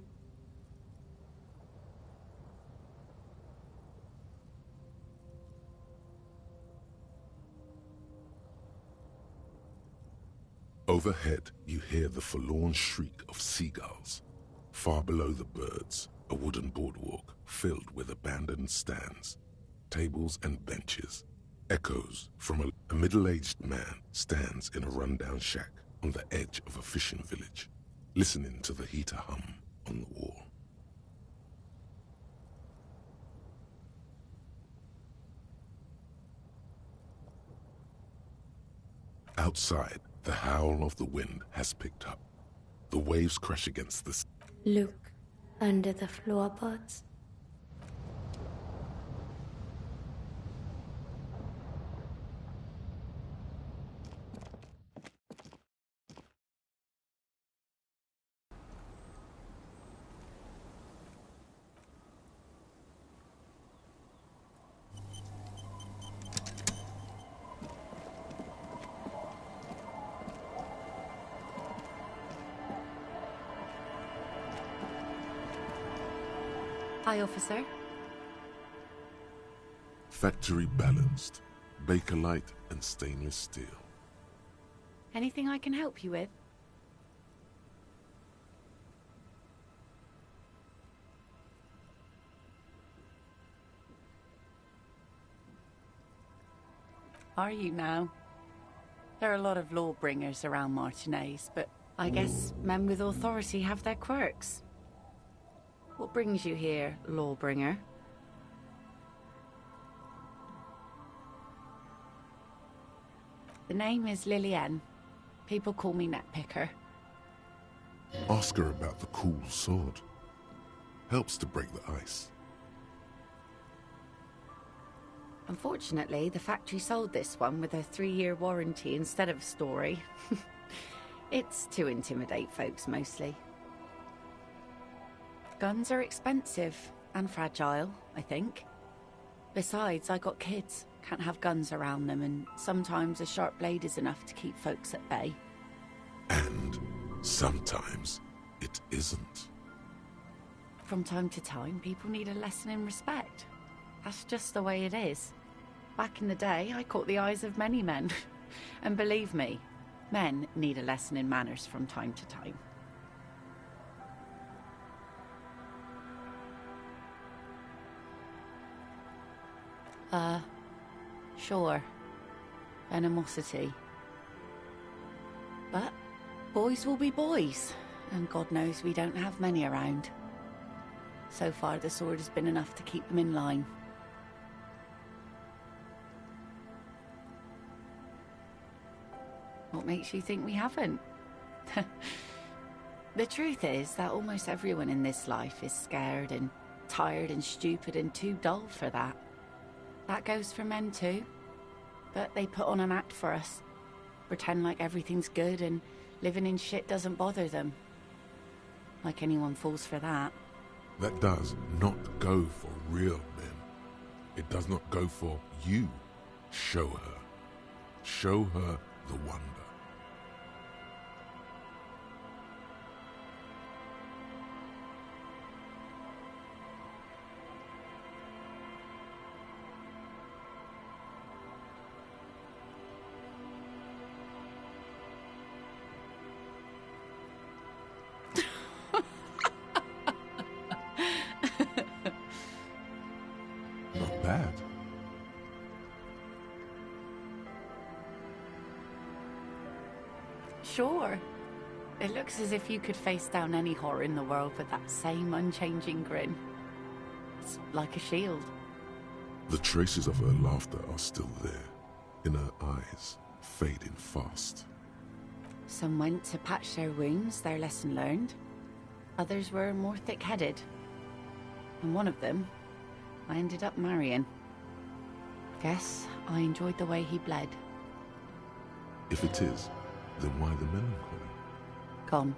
Overhead, you hear the forlorn shriek of seagulls. Far below the birds, a wooden boardwalk filled with abandoned stands, tables and benches. Echoes from a middle-aged man stands in a rundown shack on the edge of a fishing village, listening to the heater hum on the wall. Outside, the howl of the wind has picked up. The waves crash against the... Look, under the floorboards. Hi, officer. Factory balanced, Bakelite and stainless steel. Anything I can help you with? Are you now? There are a lot of lawbringers around Martinez, but I guess men with authority have their quirks. What brings you here, lawbringer? The name is Lillian. People call me Netpicker. Ask her about the cool sword. Helps to break the ice. Unfortunately, the factory sold this one with a 3-year warranty instead of a story. It's to intimidate folks, mostly. Guns are expensive and fragile, I think. Besides, I got kids. Can't have guns around them, and sometimes a sharp blade is enough to keep folks at bay. And sometimes it isn't. From time to time, people need a lesson in respect. That's just the way it is. Back in the day, I caught the eyes of many men. And believe me, men need a lesson in manners from time to time. Sure. Animosity. But boys will be boys, and God knows we don't have many around. So far, the sword has been enough to keep them in line. What makes you think we haven't? The truth is that almost everyone in this life is scared and tired and stupid and too dull for that. That goes for men too. But they put on an act for us. Pretend like everything's good and living in shit doesn't bother them. Like anyone falls for that. That does not go for real men. It does not go for you. Show her. Show her the wonder. Not bad. Sure. It looks as if you could face down any horror in the world with that same unchanging grin. It's like a shield. The traces of her laughter are still there, in her eyes, fading fast. Some went to patch their wounds, their lesson learned. Others were more thick-headed. And one of them, I ended up marrying. Guess I enjoyed the way he bled. If it is, then why the melancholy? Gone.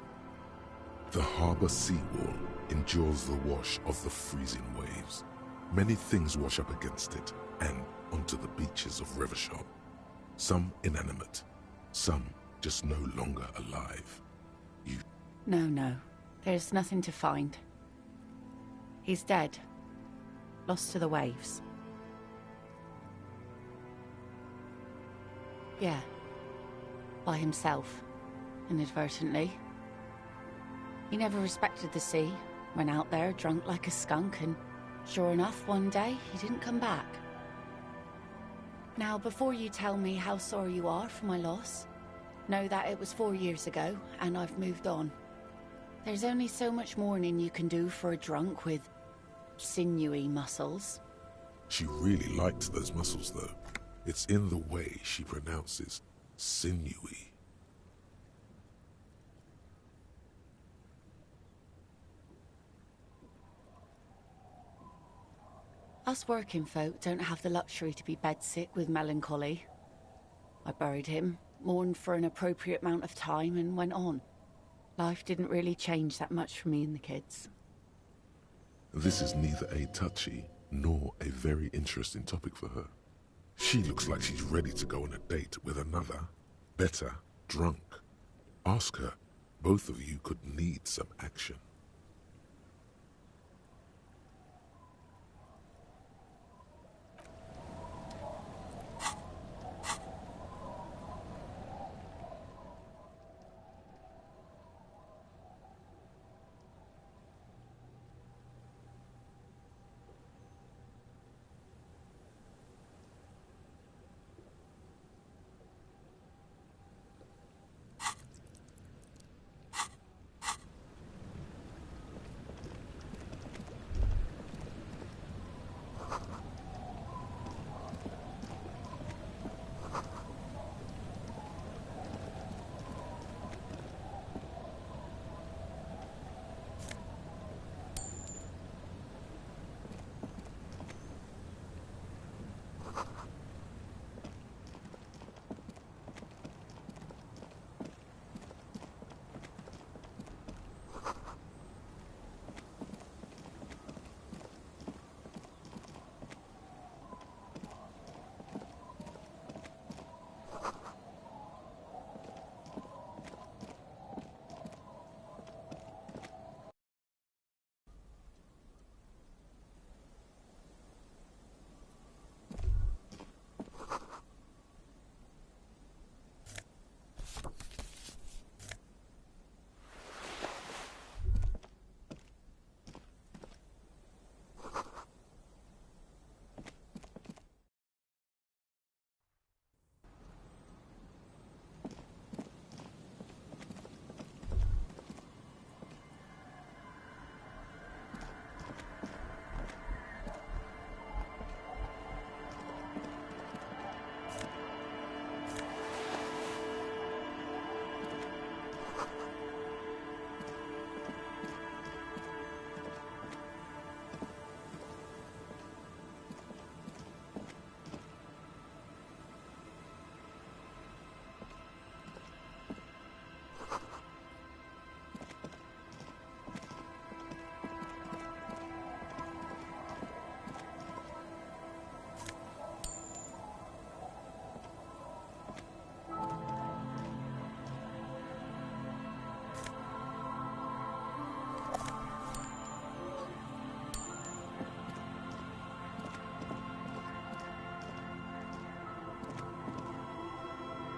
The harbour seawall endures the wash of the freezing waves. Many things wash up against it and onto the beaches of Rivershop. Some inanimate, some just no longer alive. No. There's nothing to find. He's dead. Lost to the waves. Yeah. By himself. inadvertently. He never respected the sea, went out there drunk like a skunk, and sure enough, one day, he didn't come back. Now, before you tell me how sorry you are for my loss, know that it was 4 years ago, and I've moved on. There's only so much mourning you can do for a drunk with sinewy muscles. She really liked those muscles, though. It's in the way she pronounces sinewy. Us working folk don't have the luxury to be bedsick with melancholy. I buried him, mourned for an appropriate amount of time, and went on. Life didn't really change that much for me and the kids. This is neither a touchy nor a very interesting topic for her. She looks like she's ready to go on a date with another, better, drunk. Ask her. Both of you could need some action.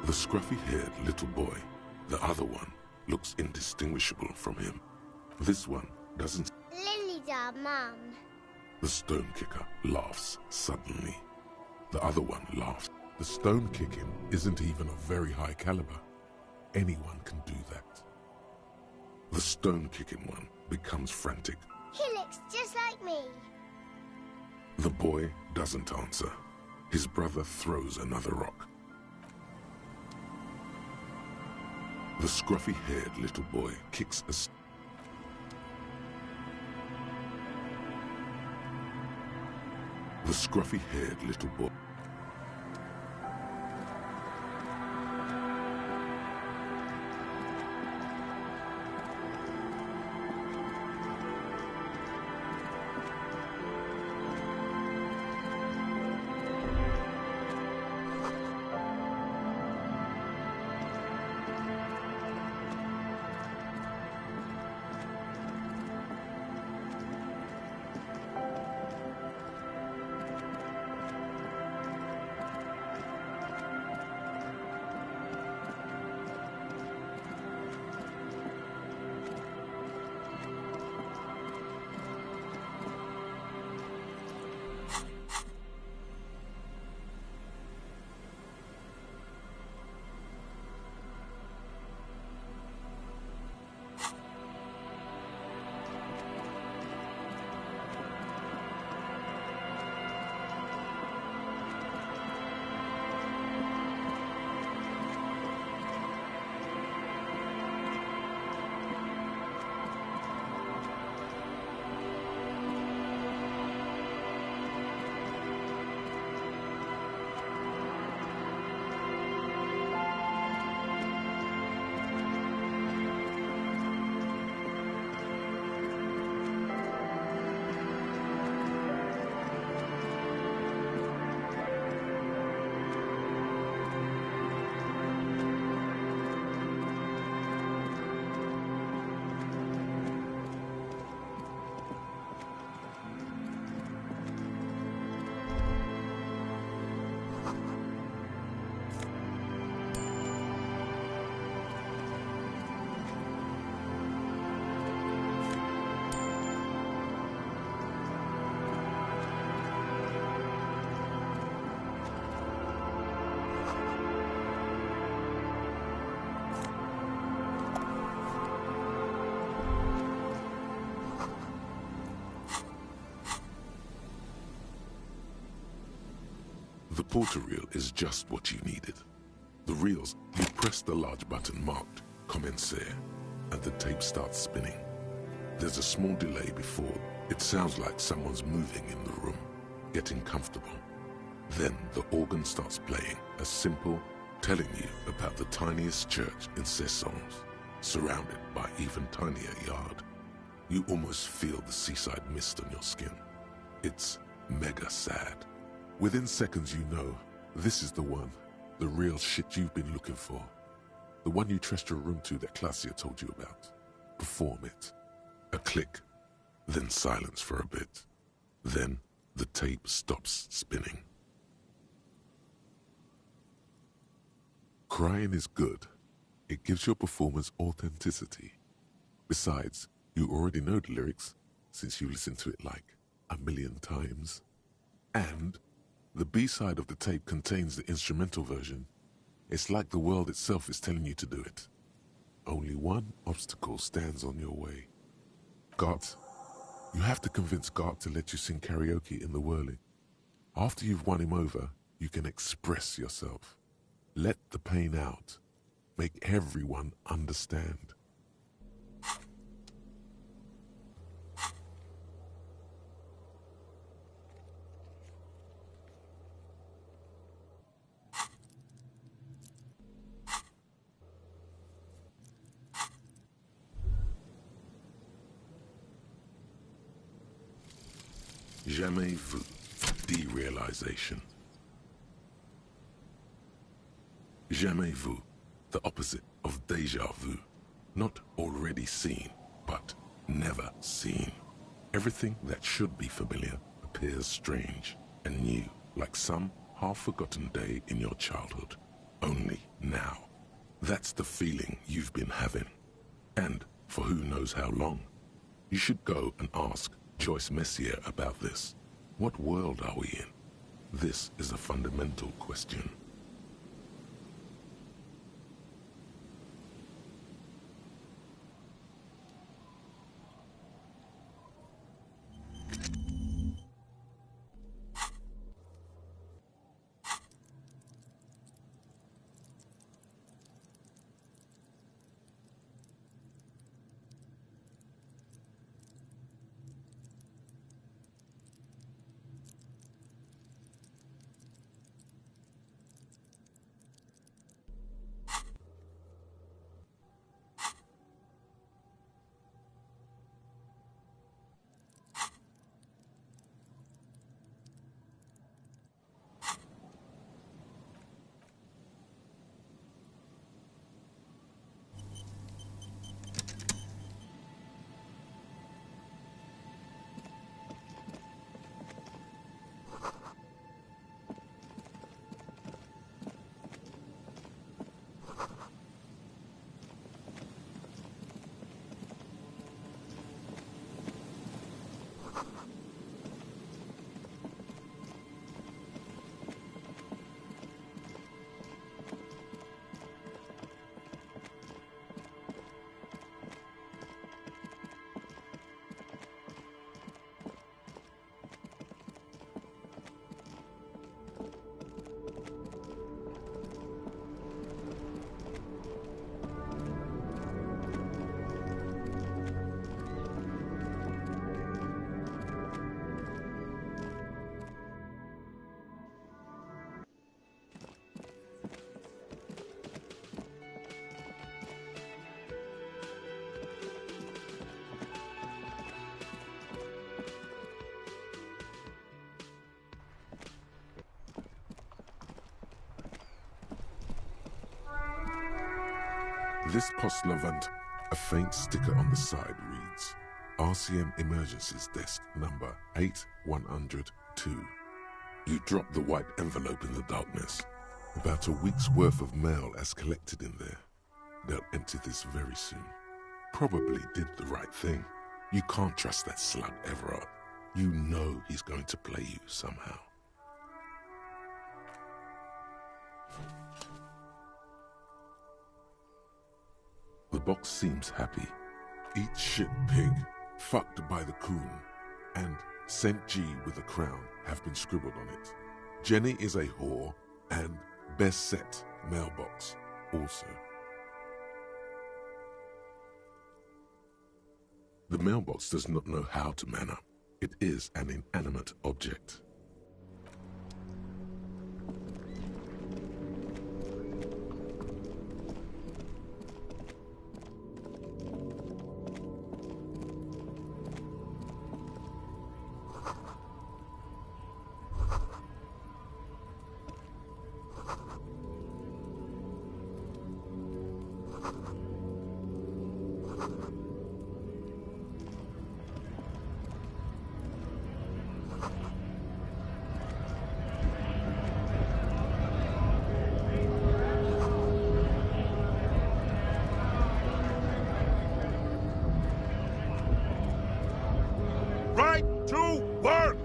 The scruffy-haired little boy, the other one, looks indistinguishable from him. This one doesn't. Lily's our mum. The stone kicker laughs suddenly. The other one laughs. The stone kicking isn't even of very high caliber. Anyone can do that. The stone kicking one becomes frantic. He looks just like me. The boy doesn't answer. His brother throws another rock. The scruffy-haired little boy kicks a The scruffy-haired little boy. portal reel is just what you needed. The reels, you press the large button marked Commencer, and the tape starts spinning. There's a small delay before it sounds like someone's moving in the room, getting comfortable. Then the organ starts playing, a simple telling you about the tiniest church in Cessons, surrounded by even tinier yard. You almost feel the seaside mist on your skin. It's mega sad. Within seconds you know, this is the one, the real shit you've been looking for. The one you trust your room to that Claudia told you about. Perform it. A click, then silence for a bit. Then the tape stops spinning. Crying is good. It gives your performance authenticity. Besides, you already know the lyrics, since you listened to it like 1,000,000 times. And the B-side of the tape contains the instrumental version. It's like the world itself is telling you to do it. Only one obstacle stands on your way. Gart. You have to convince Gart to let you sing karaoke in the whirling. After you've won him over, you can express yourself. Let the pain out. Make everyone understand. Jamais vu. Derealization. Jamais vu. The opposite of déjà vu. Not already seen, but never seen. Everything that should be familiar appears strange and new, like some half-forgotten day in your childhood. Only now. That's the feeling you've been having. And for who knows how long. You should go and ask Joyce Messier about this. What world are we in? This is a fundamental question. This post-Levant, a faint sticker on the side reads, RCM Emergencies Desk number 8102. You drop the white envelope in the darkness. About a week's worth of mail as collected in there. They'll empty this very soon. Probably did the right thing. You can't trust that slug Everard. You know he's going to play you somehow. The box seems happy. Eat shit pig, fucked by the coon, and St. G with a crown have been scribbled on it. Jenny is a whore, and best set mailbox also. The mailbox does not know how to man up. It is an inanimate object. Right to work!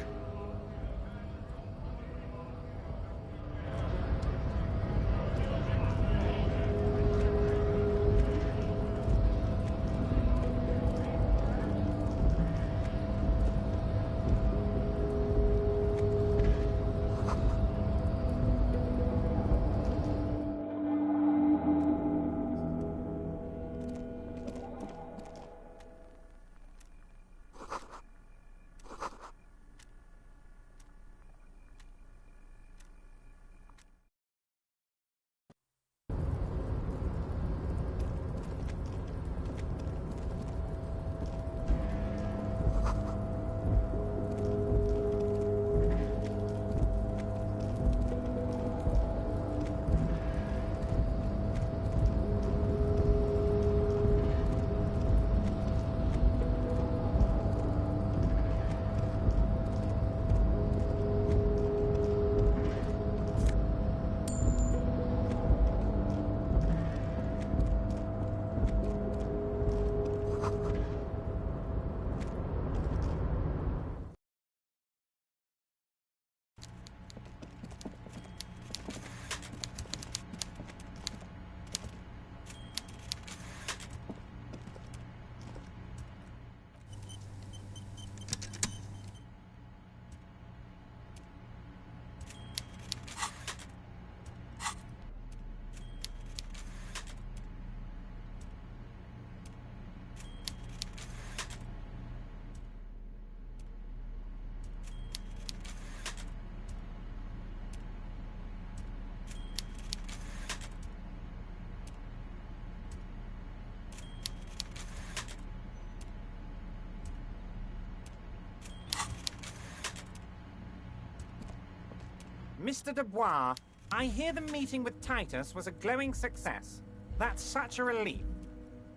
Mr. Dubois, I hear the meeting with Titus was a glowing success. That's such a relief.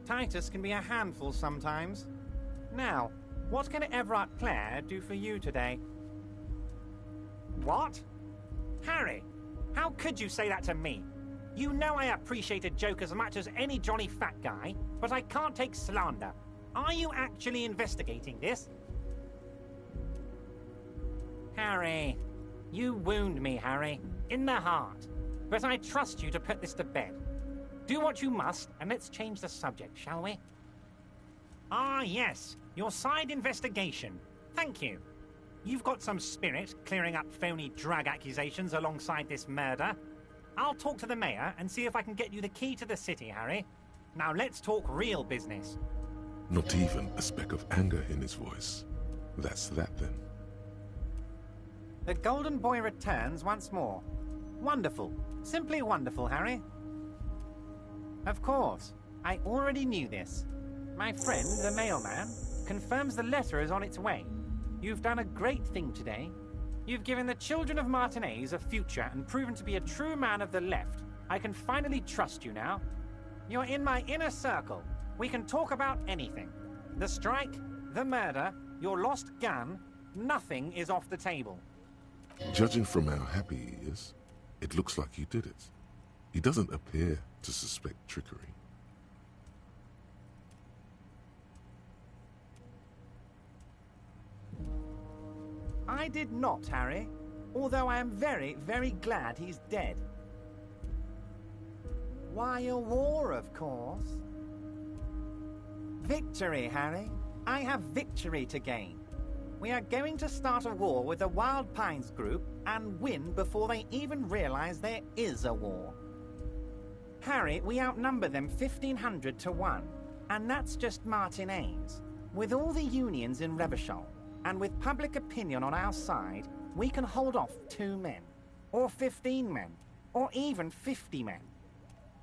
Titus can be a handful sometimes. Now, what can Everard Clare do for you today? What? Harry, how could you say that to me? You know I appreciate a joke as much as any jolly fat guy, but I can't take slander. Are you actually investigating this? Harry, you wound me, Harry, in the heart. But I trust you to put this to bed. Do what you must, and let's change the subject, shall we? Ah, yes, your side investigation. Thank you. You've got some spirit clearing up phony drug accusations alongside this murder. I'll talk to the mayor and see if I can get you the key to the city, Harry. Now let's talk real business. Not even a speck of anger in his voice. That's that then. The Golden Boy returns once more. Wonderful. Simply wonderful, Harry. Of course. I already knew this. My friend, the mailman, confirms the letter is on its way. You've done a great thing today. You've given the children of Martinez a future and proven to be a true man of the left. I can finally trust you now. You're in my inner circle. We can talk about anything. The strike, the murder, your lost gun, nothing is off the table. Judging from how happy he is, it looks like you did it. He doesn't appear to suspect trickery. I did not, Harry. Although I am very, very glad he's dead. Why, a war, of course. Victory, Harry. I have victory to gain. We are going to start a war with the Wild Pines group and win before they even realize there is a war. Harry, we outnumber them 1,500 to 1, and that's just Martinez. With all the unions in Revachol, and with public opinion on our side, we can hold off 2 men, or 15 men, or even 50 men.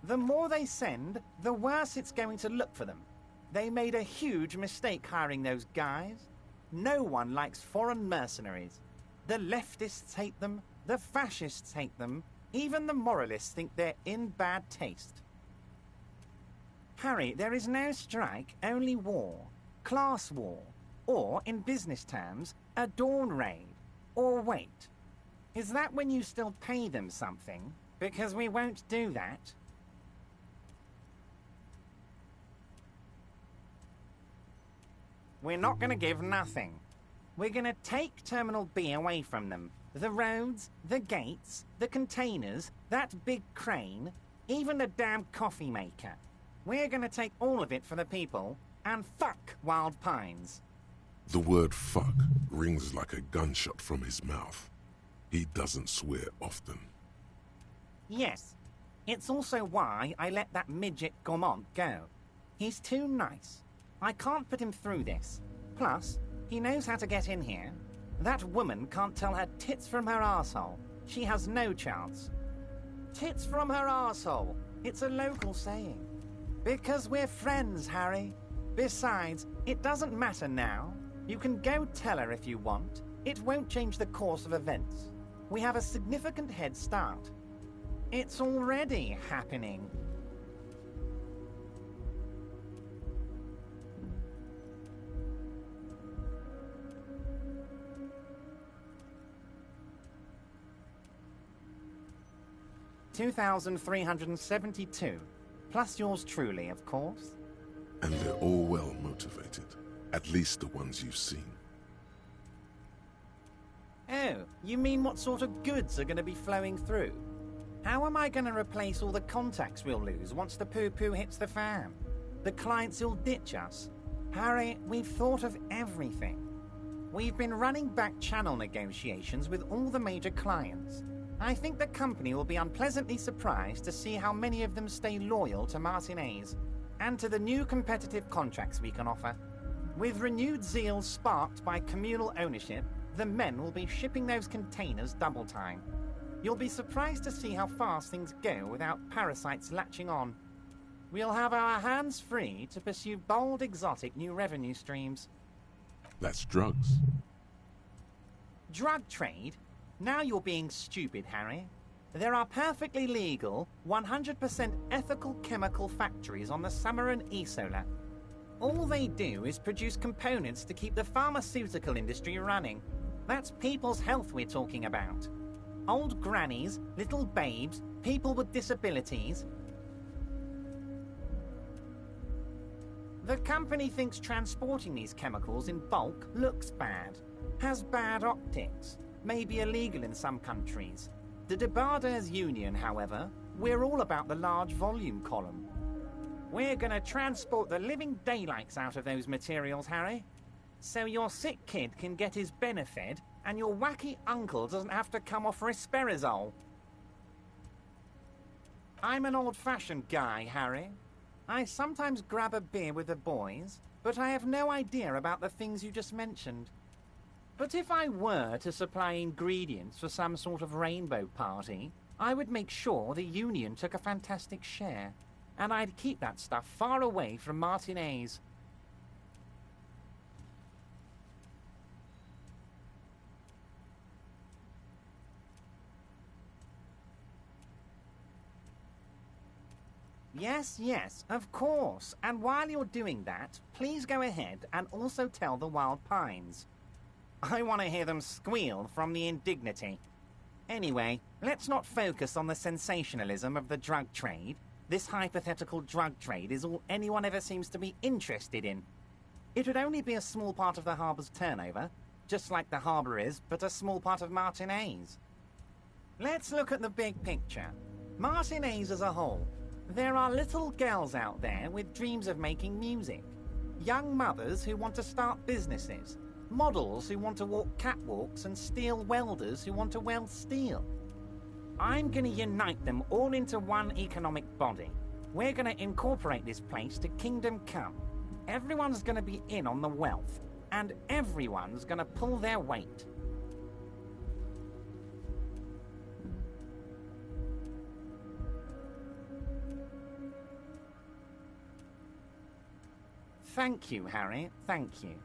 The more they send, the worse it's going to look for them. They made a huge mistake hiring those guys. No one likes foreign mercenaries. The leftists hate them, the fascists hate them, even the moralists think they're in bad taste. Harry, there is no strike, only war. Class war. Or, in business terms, a dawn raid. Or wait. Is that when you still pay them something? Because we won't do that. We're not going to give nothing. We're going to take Terminal B away from them. The roads, the gates, the containers, that big crane, even the damn coffee maker. We're going to take all of it for the people, and fuck Wild Pines. The word fuck rings like a gunshot from his mouth. He doesn't swear often. Yes. It's also why I let that midget Gaumont go. He's too nice. I can't put him through this. Plus, he knows how to get in here. That woman can't tell her tits from her arsehole. She has no chance. Tits from her arsehole. It's a local saying. Because we're friends, Harry. Besides, it doesn't matter now. You can go tell her if you want. It won't change the course of events. We have a significant head start. It's already happening. $2,372, plus yours truly, of course. And they're all well motivated. At least the ones you've seen. Oh, you mean what sort of goods are going to be flowing through? How am I going to replace all the contacts we'll lose once the poo-poo hits the fan? The clients will ditch us. Harry, we've thought of everything. We've been running back channel negotiations with all the major clients. I think the company will be unpleasantly surprised to see how many of them stay loyal to Martinez and to the new competitive contracts we can offer. With renewed zeal sparked by communal ownership, the men will be shipping those containers double time. You'll be surprised to see how fast things go without parasites latching on. We'll have our hands free to pursue bold, exotic new revenue streams. That's drugs. Drug trade? Now you're being stupid, Harry. There are perfectly legal, 100% ethical chemical factories on the Summer and Isola. All they do is produce components to keep the pharmaceutical industry running. That's people's health we're talking about. Old grannies, little babes, people with disabilities. The company thinks transporting these chemicals in bulk looks bad, has bad optics, may be illegal in some countries. The Debarders Union, however, we're all about the large volume column. We're gonna transport the living daylights out of those materials, Harry. So your sick kid can get his benefed, and your wacky uncle doesn't have to come off risperazole. I'm an old-fashioned guy, Harry. I sometimes grab a beer with the boys, but I have no idea about the things you just mentioned. But if I were to supply ingredients for some sort of rainbow party, I would make sure the Union took a fantastic share, and I'd keep that stuff far away from Martinez. Yes, of course. And while you're doing that, please go ahead and also tell the Wild Pines. I want to hear them squeal from the indignity. Anyway, let's not focus on the sensationalism of the drug trade. This hypothetical drug trade is all anyone ever seems to be interested in. It would only be a small part of the harbour's turnover, just like the harbour is, but a small part of Martinez. Let's look at the big picture. Martinez as a whole. There are little girls out there with dreams of making music. Young mothers who want to start businesses. models who want to walk catwalks, and steel welders who want to weld steel. I'm going to unite them all into one economic body. We're going to incorporate this place to Kingdom Come. Everyone's going to be in on the wealth, and everyone's going to pull their weight. Thank you, Harry, thank you.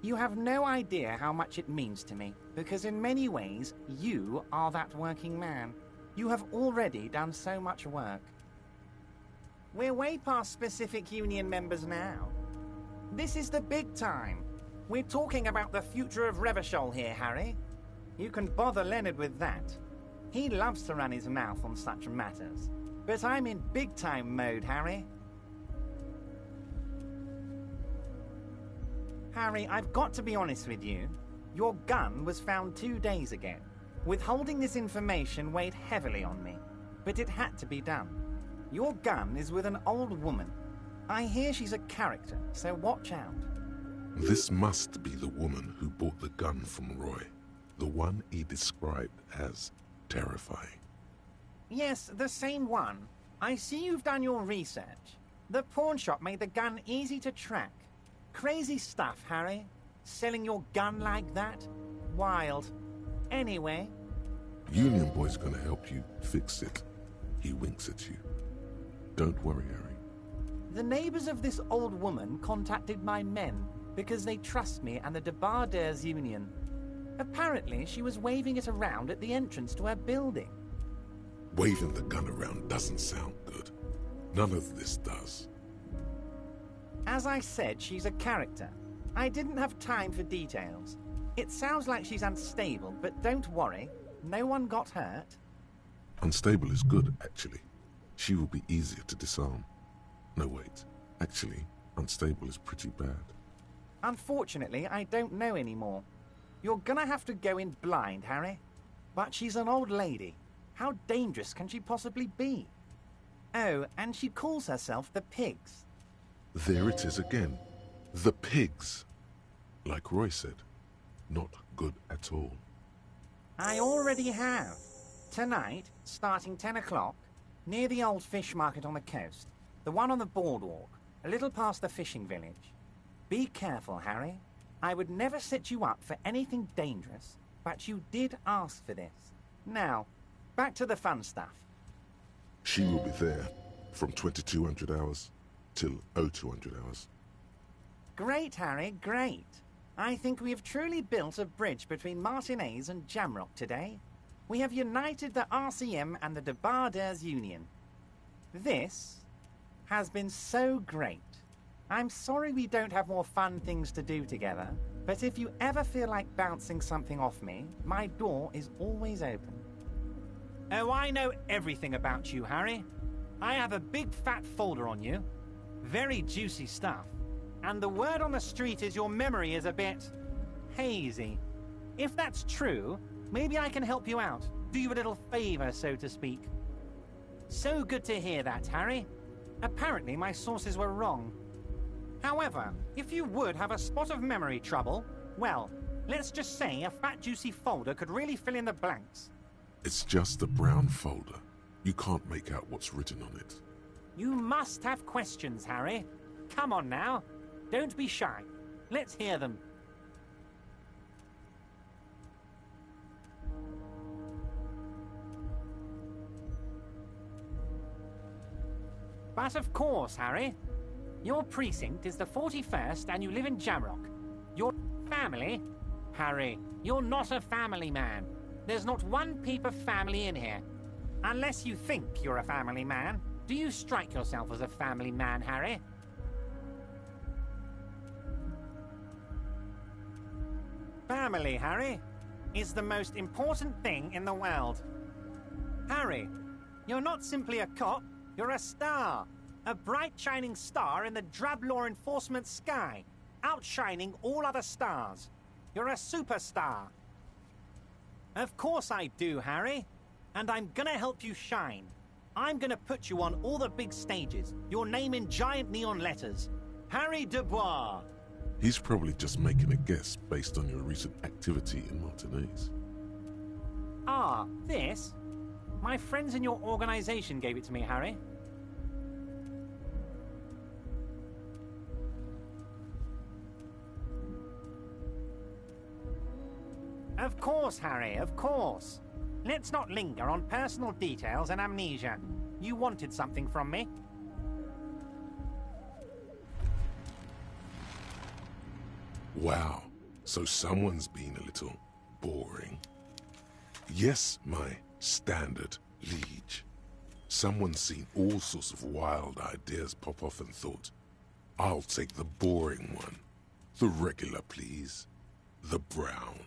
You have no idea how much it means to me, because in many ways, you are that working man. You have already done so much work. We're way past specific union members now. This is the big time. We're talking about the future of Revachol here, Harry. You can bother Leonard with that. He loves to run his mouth on such matters. But I'm in big-time mode, Harry. Harry, I've got to be honest with you. Your gun was found 2 days ago. Withholding this information weighed heavily on me, but it had to be done. Your gun is with an old woman. I hear she's a character, so watch out. This must be the woman who bought the gun from Roy. The one he described as terrifying. Yes, the same one. I see you've done your research. The pawn shop made the gun easy to track. Crazy stuff, Harry. Selling your gun like that? Wild. Anyway... Union Boy's gonna help you fix it. He winks at you. Don't worry, Harry. The neighbors of this old woman contacted my men because they trust me and the Debardeurs Union. Apparently, she was waving it around at the entrance to her building. Waving the gun around doesn't sound good. None of this does. As I said, she's a character. I didn't have time for details. It sounds like she's unstable, but don't worry. No one got hurt. Unstable is good, actually. She will be easier to disarm. No, wait. Actually, unstable is pretty bad. Unfortunately, I don't know anymore. You're gonna have to go in blind, Harry. But she's an old lady. How dangerous can she possibly be? Oh, and she calls herself the Pigs. There it is again. The Pigs. Like Roy said, not good at all. I already have. Tonight, starting 10 o'clock, near the old fish market on the coast, the one on the boardwalk, a little past the fishing village. Be careful, Harry. I would never set you up for anything dangerous, but you did ask for this. Now, back to the fun stuff. She will be there from 2200 hours till 0200 hours. Great, Harry, great. I think we have truly built a bridge between Martinez and Jamrock today. We have united the RCM and the Debardeurs Union. This has been so great. I'm sorry we don't have more fun things to do together, but if you ever feel like bouncing something off me, my door is always open. Oh, I know everything about you, Harry. I have a big fat folder on you. Very juicy stuff. And the word on the street is your memory is a bit hazy. If that's true, maybe I can help you out. Do you a little favor, so to speak. So good to hear that, Harry. Apparently my sources were wrong. However, if you would have a spot of memory trouble, well, let's just say a fat juicy folder could really fill in the blanks. It's just a brown folder. You can't make out what's written on it. You must have questions, Harry. Come on now. Don't be shy. Let's hear them. But of course, Harry. Your precinct is the 41st and you live in Jamrock. Your family? Harry, you're not a family man. There's not one peep of family in here. Unless you think you're a family man. Do you strike yourself as a family man, Harry? Family, Harry, is the most important thing in the world. Harry, you're not simply a cop, you're a star. A bright shining star in the drab law enforcement sky, outshining all other stars. You're a superstar. Of course I do, Harry. And I'm gonna help you shine. I'm gonna put you on all the big stages, your name in giant neon letters. Harry Dubois. He's probably just making a guess based on your recent activity in Martinez. Ah, this? My friends in your organization gave it to me, Harry. Of course, Harry, of course. Let's not linger on personal details and amnesia. You wanted something from me. Wow, so someone's been a little boring. Yes, my standard liege. Someone's seen all sorts of wild ideas pop off and thought, I'll take the boring one. The regular, please. The brown.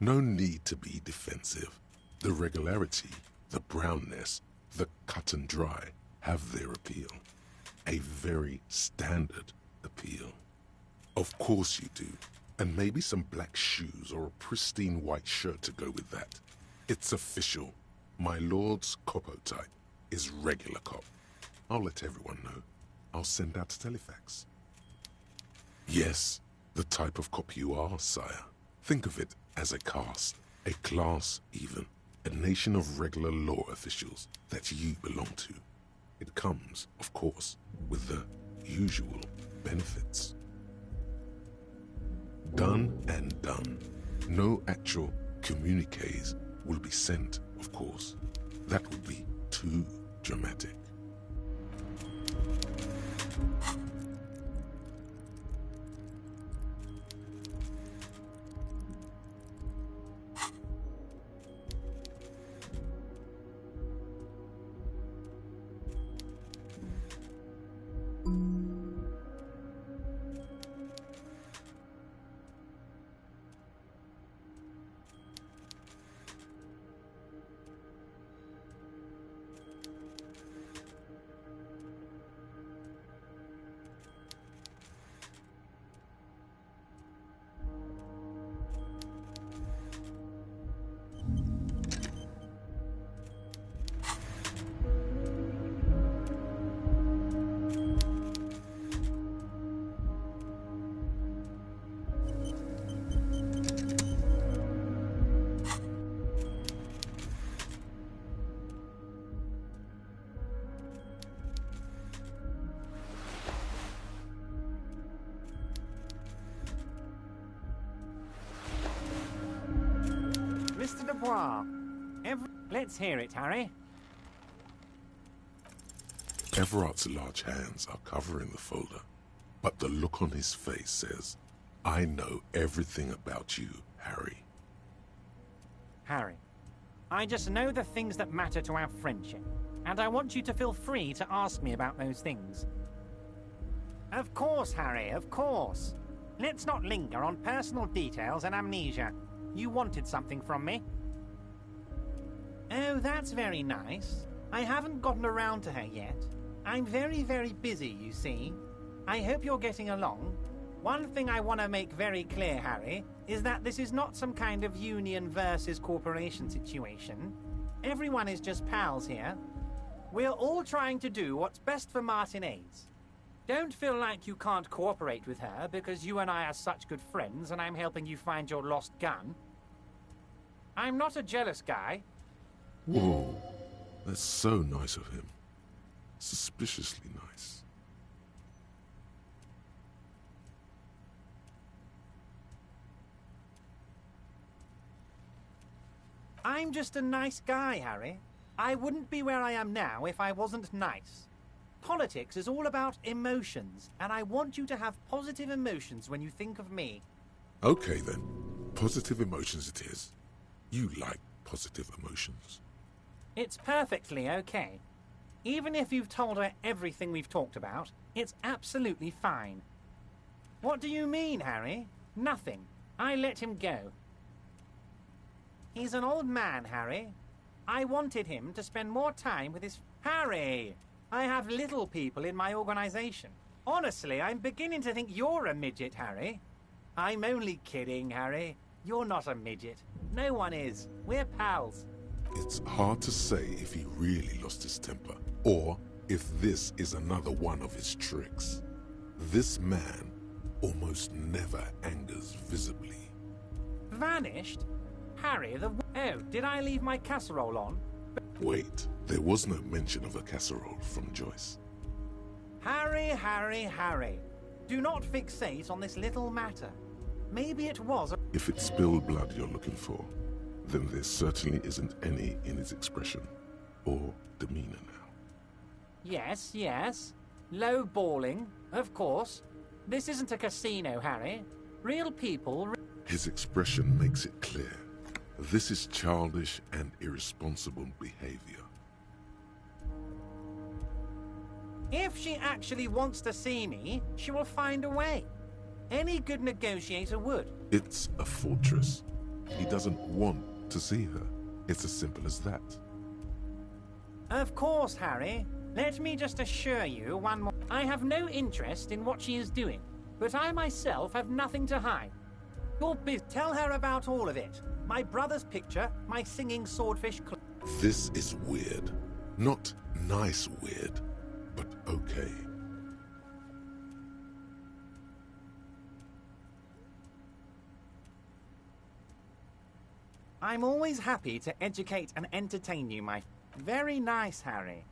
No need to be defensive. The regularity, the brownness, the cut and dry have their appeal. A very standard appeal. Of course you do. And maybe some black shoes or a pristine white shirt to go with that. It's official. My lord's Coppo type is regular cop. I'll let everyone know. I'll send out a telefax. Yes, the type of cop you are, sire. Think of it as a caste, a class even, a nation of regular law officials that you belong to. It comes, of course, with the usual benefits. Done and done. No actual communiques will be sent, of course. That would be too dramatic. Mr. Dubois, let's hear it, Harry. Everard's large hands are covering the folder, but the look on his face says, I know everything about you, Harry. Harry, I just know the things that matter to our friendship, and I want you to feel free to ask me about those things. Of course, Harry, of course. Let's not linger on personal details and amnesia. You wanted something from me. Oh, that's very nice. I haven't gotten around to her yet. I'm very, very busy, you see. I hope you're getting along. One thing I want to make very clear, Harry, is that this is not some kind of union versus corporation situation. Everyone is just pals here. We're all trying to do what's best for Martinez. Don't feel like you can't cooperate with her because you and I are such good friends and I'm helping you find your lost gun. I'm not a jealous guy. Whoa, that's so nice of him. Suspiciously nice. I'm just a nice guy, Harry. I wouldn't be where I am now if I wasn't nice. Politics is all about emotions, and I want you to have positive emotions when you think of me. Okay then, positive emotions it is. You like positive emotions. It's perfectly okay. Even if you've told her everything we've talked about, it's absolutely fine. What do you mean, Harry? Nothing. I let him go. He's an old man, Harry. I wanted him to spend more time with his... Harry! I have little people in my organization. Honestly, I'm beginning to think you're a midget, Harry. I'm only kidding, Harry. You're not a midget. No one is. We're pals. It's hard to say if he really lost his temper, or if this is another one of his tricks. This man almost never angers visibly. Vanished? Harry, Oh, did I leave my casserole on? Wait, there was no mention of a casserole from Joyce. Harry, Harry, Harry. Do not fixate on this little matter. Maybe it was a... If it's spilled blood you're looking for, then there certainly isn't any in his expression or demeanor now. Yes, yes. Low balling, of course. This isn't a casino, Harry. Real people... His expression makes it clear. This is childish and irresponsible behavior. If she actually wants to see me, she will find a way. Any good negotiator would. It's a fortress. He doesn't want to see her. It's as simple as that. Of course, Harry. Let me just assure you one more. I have no interest in what she is doing, but I myself have nothing to hide. Tell her about all of it. My brother's picture, my singing swordfish... This is weird. Not nice weird, but okay. I'm always happy to educate and entertain you, my... Very nice, Harry.